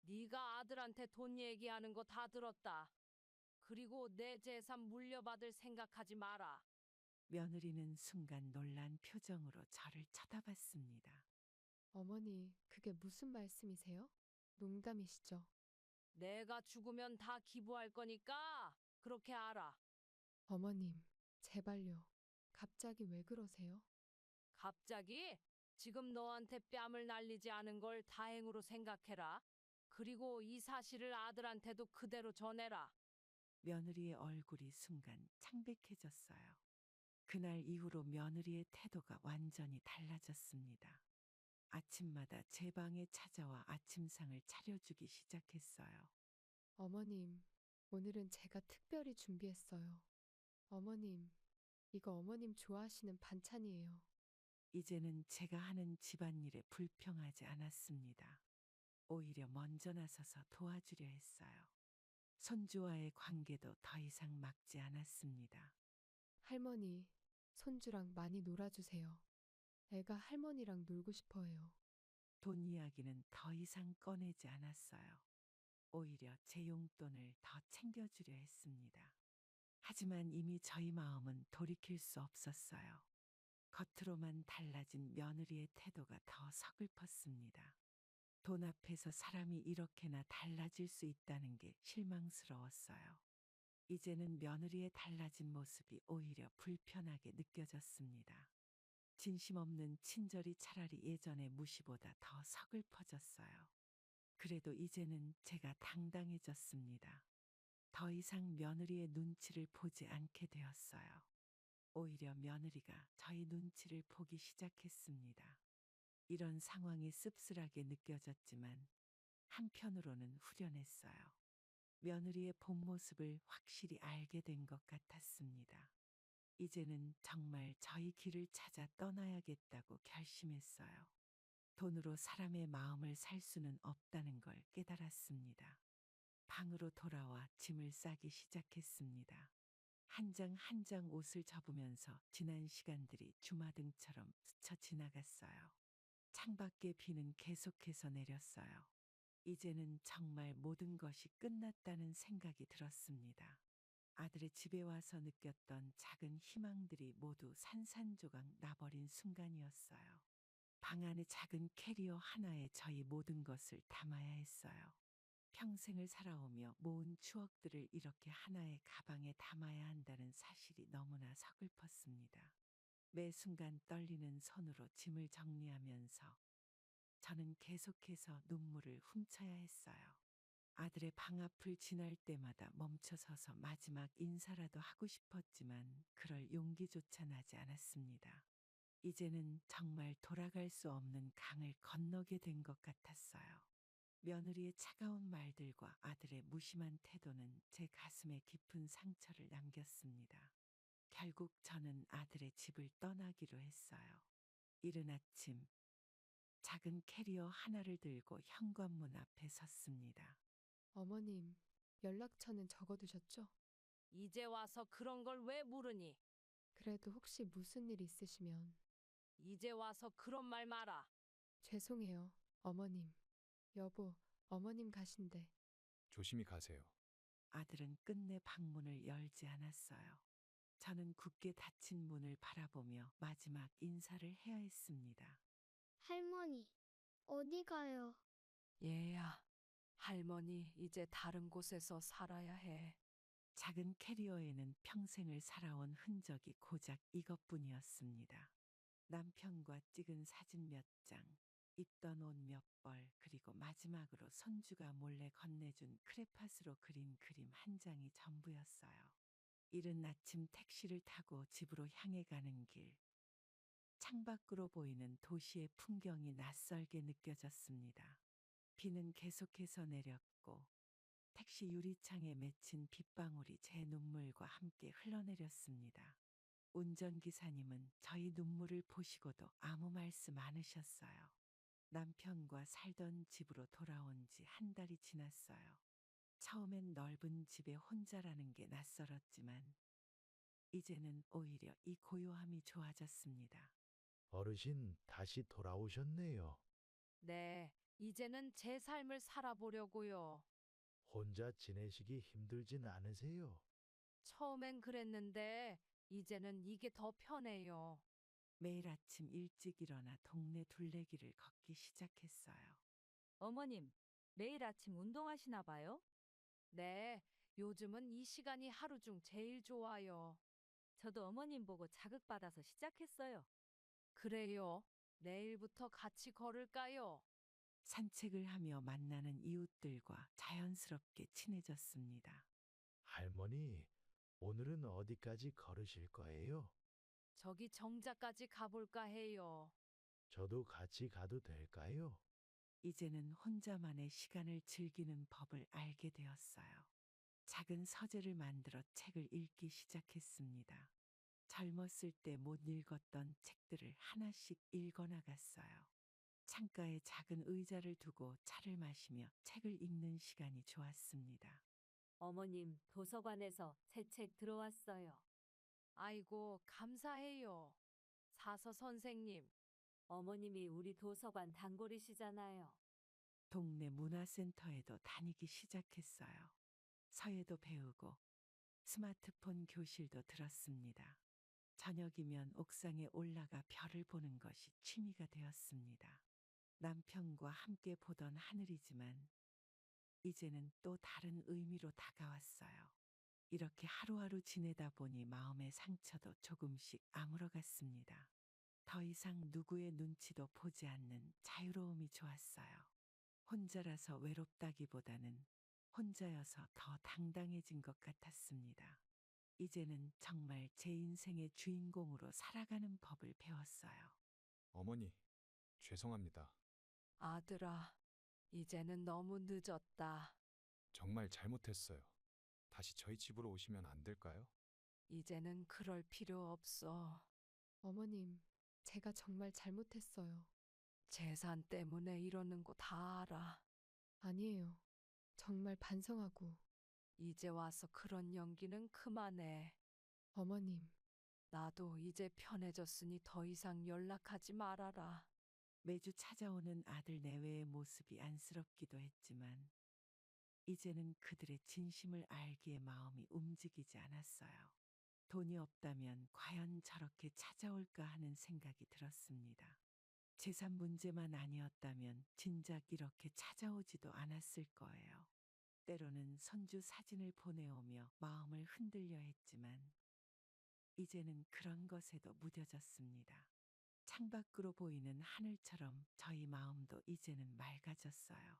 네가 아들한테 돈 얘기하는 거 다 들었다. 그리고 내 재산 물려받을 생각하지 마라. 며느리는 순간 놀란 표정으로 저를 쳐다봤습니다. 어머니, 그게 무슨 말씀이세요? 농담이시죠? 내가 죽으면 다 기부할 거니까 그렇게 알아. 어머님, 제발요. 갑자기 왜 그러세요? 갑자기? 지금 너한테 뺨을 날리지 않은 걸 다행으로 생각해라. 그리고 이 사실을 아들한테도 그대로 전해라. 며느리의 얼굴이 순간 창백해졌어요. 그날 이후로 며느리의 태도가 완전히 달라졌습니다. 아침마다 제 방에 찾아와 아침상을 차려주기 시작했어요. 어머님, 오늘은 제가 특별히 준비했어요. 어머님, 이거 어머님 좋아하시는 반찬이에요. 이제는 제가 하는 집안일에 불평하지 않았습니다. 오히려 먼저 나서서 도와주려 했어요. 손주와의 관계도 더 이상 막지 않았습니다. 할머니, 손주랑 많이 놀아주세요. 애가 할머니랑 놀고 싶어 해요. 돈 이야기는 더 이상 꺼내지 않았어요. 오히려 제 용돈을 더 챙겨주려 했습니다. 하지만 이미 저희 마음은 돌이킬 수 없었어요. 겉으로만 달라진 며느리의 태도가 더 서글펐습니다. 돈 앞에서 사람이 이렇게나 달라질 수 있다는 게 실망스러웠어요. 이제는 며느리의 달라진 모습이 오히려 불편하게 느껴졌습니다. 진심 없는 친절이 차라리 예전의 무시보다 더 서글퍼졌어요. 그래도 이제는 제가 당당해졌습니다. 더 이상 며느리의 눈치를 보지 않게 되었어요. 오히려 며느리가 저희 눈치를 보기 시작했습니다. 이런 상황이 씁쓸하게 느껴졌지만 한편으로는 후련했어요. 며느리의 본 모습을 확실히 알게 된 것 같았습니다. 이제는 정말 저희 길을 찾아 떠나야겠다고 결심했어요. 돈으로 사람의 마음을 살 수는 없다는 걸 깨달았습니다. 방으로 돌아와 짐을 싸기 시작했습니다. 한 장 한 장 옷을 접으면서 지난 시간들이 주마등처럼 스쳐 지나갔어요. 창밖에 비는 계속해서 내렸어요. 이제는 정말 모든 것이 끝났다는 생각이 들었습니다. 아들의 집에 와서 느꼈던 작은 희망들이 모두 산산조각 나버린 순간이었어요. 방 안에 작은 캐리어 하나에 저희 모든 것을 담아야 했어요. 평생을 살아오며 모은 추억들을 이렇게 하나의 가방에 담아야 한다는 사실이 너무나 서글펐습니다. 매 순간 떨리는 손으로 짐을 정리하면서 저는 계속해서 눈물을 훔쳐야 했어요. 아들의 방 앞을 지날 때마다 멈춰서서 마지막 인사라도 하고 싶었지만 그럴 용기조차 나지 않았습니다. 이제는 정말 돌아갈 수 없는 강을 건너게 된 것 같았어요. 며느리의 차가운 말들과 아들의 무심한 태도는 제 가슴에 깊은 상처를 남겼습니다. 결국 저는 아들의 집을 떠나기로 했어요. 이른 아침, 작은 캐리어 하나를 들고 현관문 앞에 섰습니다. 어머님, 연락처는 적어두셨죠? 이제 와서 그런 걸 왜 물으니? 그래도 혹시 무슨 일 있으시면 이제 와서 그런 말 마라. 죄송해요, 어머님. 여보, 어머님 가신대. 조심히 가세요. 아들은 끝내 방문을 열지 않았어요. 저는 굳게 닫힌 문을 바라보며 마지막 인사를 해야 했습니다. 할머니, 어디 가요? 얘야, 할머니 이제 다른 곳에서 살아야 해. 작은 캐리어에는 평생을 살아온 흔적이 고작 이것뿐이었습니다. 남편과 찍은 사진 몇 장, 입던 옷 몇 벌, 그리고 마지막으로 손주가 몰래 건네준 크레파스로 그린 그림 한 장이 전부였어요. 이른 아침 택시를 타고 집으로 향해 가는 길. 창밖으로 보이는 도시의 풍경이 낯설게 느껴졌습니다. 비는 계속해서 내렸고 택시 유리창에 맺힌 빗방울이 제 눈물과 함께 흘러내렸습니다. 운전기사님은 저희 눈물을 보시고도 아무 말씀 않으셨어요. 남편과 살던 집으로 돌아온 지 한 달이 지났어요. 처음엔 넓은 집에 혼자라는 게 낯설었지만 이제는 오히려 이 고요함이 좋아졌습니다. 어르신 다시 돌아오셨네요. 네, 이제는 제 삶을 살아보려고요. 혼자 지내시기 힘들진 않으세요? 처음엔 그랬는데 이제는 이게 더 편해요. 매일 아침 일찍 일어나 동네 둘레길을 걷기 시작했어요. 어머님, 매일 아침 운동하시나 봐요? 네, 요즘은 이 시간이 하루 중 제일 좋아요. 저도 어머님 보고 자극받아서 시작했어요. 그래요. 내일부터 같이 걸을까요? 산책을 하며 만나는 이웃들과 자연스럽게 친해졌습니다. 할머니, 오늘은 어디까지 걸으실 거예요? 저기 정자까지 가볼까 해요. 저도 같이 가도 될까요? 이제는 혼자만의 시간을 즐기는 법을 알게 되었어요. 작은 서재를 만들어 책을 읽기 시작했습니다. 젊었을 때 못 읽었던 책들을 하나씩 읽어나갔어요. 창가에 작은 의자를 두고 차를 마시며 책을 읽는 시간이 좋았습니다. 어머님, 도서관에서 새 책 들어왔어요. 아이고, 감사해요. 사서 선생님. 어머님이 우리 도서관 단골이시잖아요. 동네 문화센터에도 다니기 시작했어요. 서예도 배우고 스마트폰 교실도 들었습니다. 저녁이면 옥상에 올라가 별을 보는 것이 취미가 되었습니다. 남편과 함께 보던 하늘이지만 이제는 또 다른 의미로 다가왔어요. 이렇게 하루하루 지내다 보니 마음의 상처도 조금씩 아물어갔습니다. 더 이상 누구의 눈치도 보지 않는 자유로움이 좋았어요. 혼자라서 외롭다기보다는 혼자여서 더 당당해진 것 같았습니다. 이제는 정말 제 인생의 주인공으로 살아가는 법을 배웠어요. 어머니, 죄송합니다. 아들아, 이제는 너무 늦었다. 정말 잘못했어요. 다시 저희 집으로 오시면 안 될까요? 이제는 그럴 필요 없어. 어머님, 제가 정말 잘못했어요. 재산 때문에 이러는 거 다 알아. 아니에요. 정말 반성하고. 이제 와서 그런 연기는 그만해. 어머님, 나도 이제 편해졌으니 더 이상 연락하지 말아라. 매주 찾아오는 아들 내외의 모습이 안쓰럽기도 했지만 이제는 그들의 진심을 알기에 마음이 움직이지 않았어요. 돈이 없다면 과연 저렇게 찾아올까 하는 생각이 들었습니다. 재산 문제만 아니었다면 진작 이렇게 찾아오지도 않았을 거예요. 때로는 손주 사진을 보내오며 마음을 흔들려 했지만 이제는 그런 것에도 무뎌졌습니다. 창밖으로 보이는 하늘처럼 저희 마음도 이제는 맑아졌어요.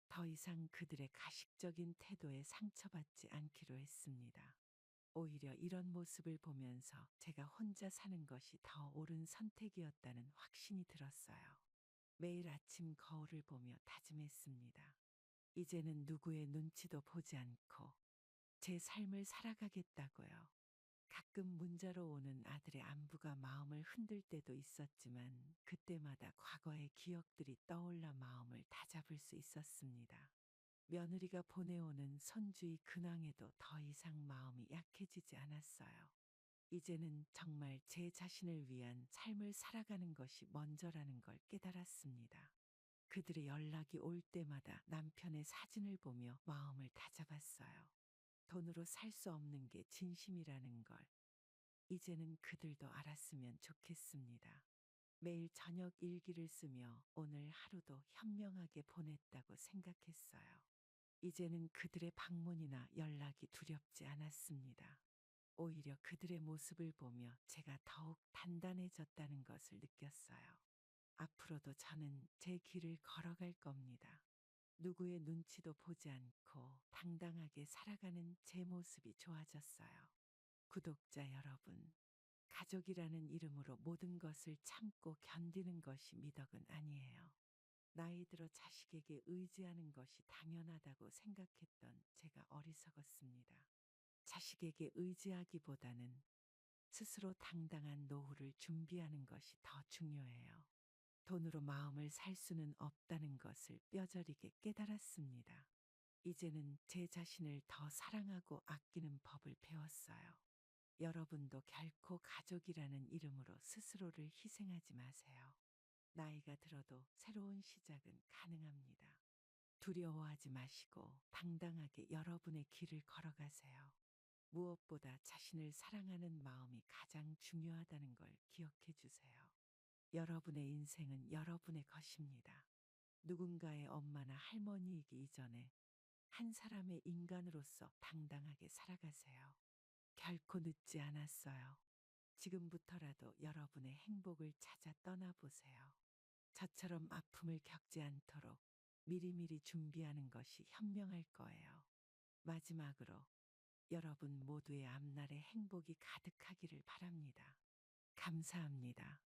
더 이상 그들의 가식적인 태도에 상처받지 않기로 했습니다. 오히려 이런 모습을 보면서 제가 혼자 사는 것이 더 옳은 선택이었다는 확신이 들었어요. 매일 아침 거울을 보며 다짐했습니다. 이제는 누구의 눈치도 보지 않고 제 삶을 살아가겠다고요. 가끔 문자로 오는 아들의 안부가 마음을 흔들 때도 있었지만 그때마다 과거의 기억들이 떠올라 마음을 다잡을 수 있었습니다. 며느리가 보내오는 손주의 근황에도 더 이상 마음이 약해지지 않았어요. 이제는 정말 제 자신을 위한 삶을 살아가는 것이 먼저라는 걸 깨달았습니다. 그들의 연락이 올 때마다 남편의 사진을 보며 마음을 다잡았어요. 돈으로 살 수 없는 게 진심이라는 걸 이제는 그들도 알았으면 좋겠습니다. 매일 저녁 일기를 쓰며 오늘 하루도 현명하게 보냈다고 생각했어요. 이제는 그들의 방문이나 연락이 두렵지 않았습니다. 오히려 그들의 모습을 보며 제가 더욱 단단해졌다는 것을 느꼈어요. 앞으로도 저는 제 길을 걸어갈 겁니다. 누구의 눈치도 보지 않고 당당하게 살아가는 제 모습이 좋아졌어요. 구독자 여러분, 가족이라는 이름으로 모든 것을 참고 견디는 것이 미덕은 아니에요. 나이 들어 자식에게 의지하는 것이 당연하다고 생각했던 제가 어리석었습니다. 자식에게 의지하기보다는 스스로 당당한 노후를 준비하는 것이 더 중요해요. 돈으로 마음을 살 수는 없다는 것을 뼈저리게 깨달았습니다. 이제는 제 자신을 더 사랑하고 아끼는 법을 배웠어요. 여러분도 결코 가족이라는 이름으로 스스로를 희생하지 마세요. 나이가 들어도 새로운 시작은 가능합니다. 두려워하지 마시고 당당하게 여러분의 길을 걸어가세요. 무엇보다 자신을 사랑하는 마음이 가장 중요하다는 걸 기억해 주세요. 여러분의 인생은 여러분의 것입니다. 누군가의 엄마나 할머니이기 이전에 한 사람의 인간으로서 당당하게 살아가세요. 결코 늦지 않았어요. 지금부터라도 여러분의 행복을 찾아 떠나보세요. 저처럼 아픔을 겪지 않도록 미리미리 준비하는 것이 현명할 거예요. 마지막으로 여러분 모두의 앞날에 행복이 가득하기를 바랍니다. 감사합니다.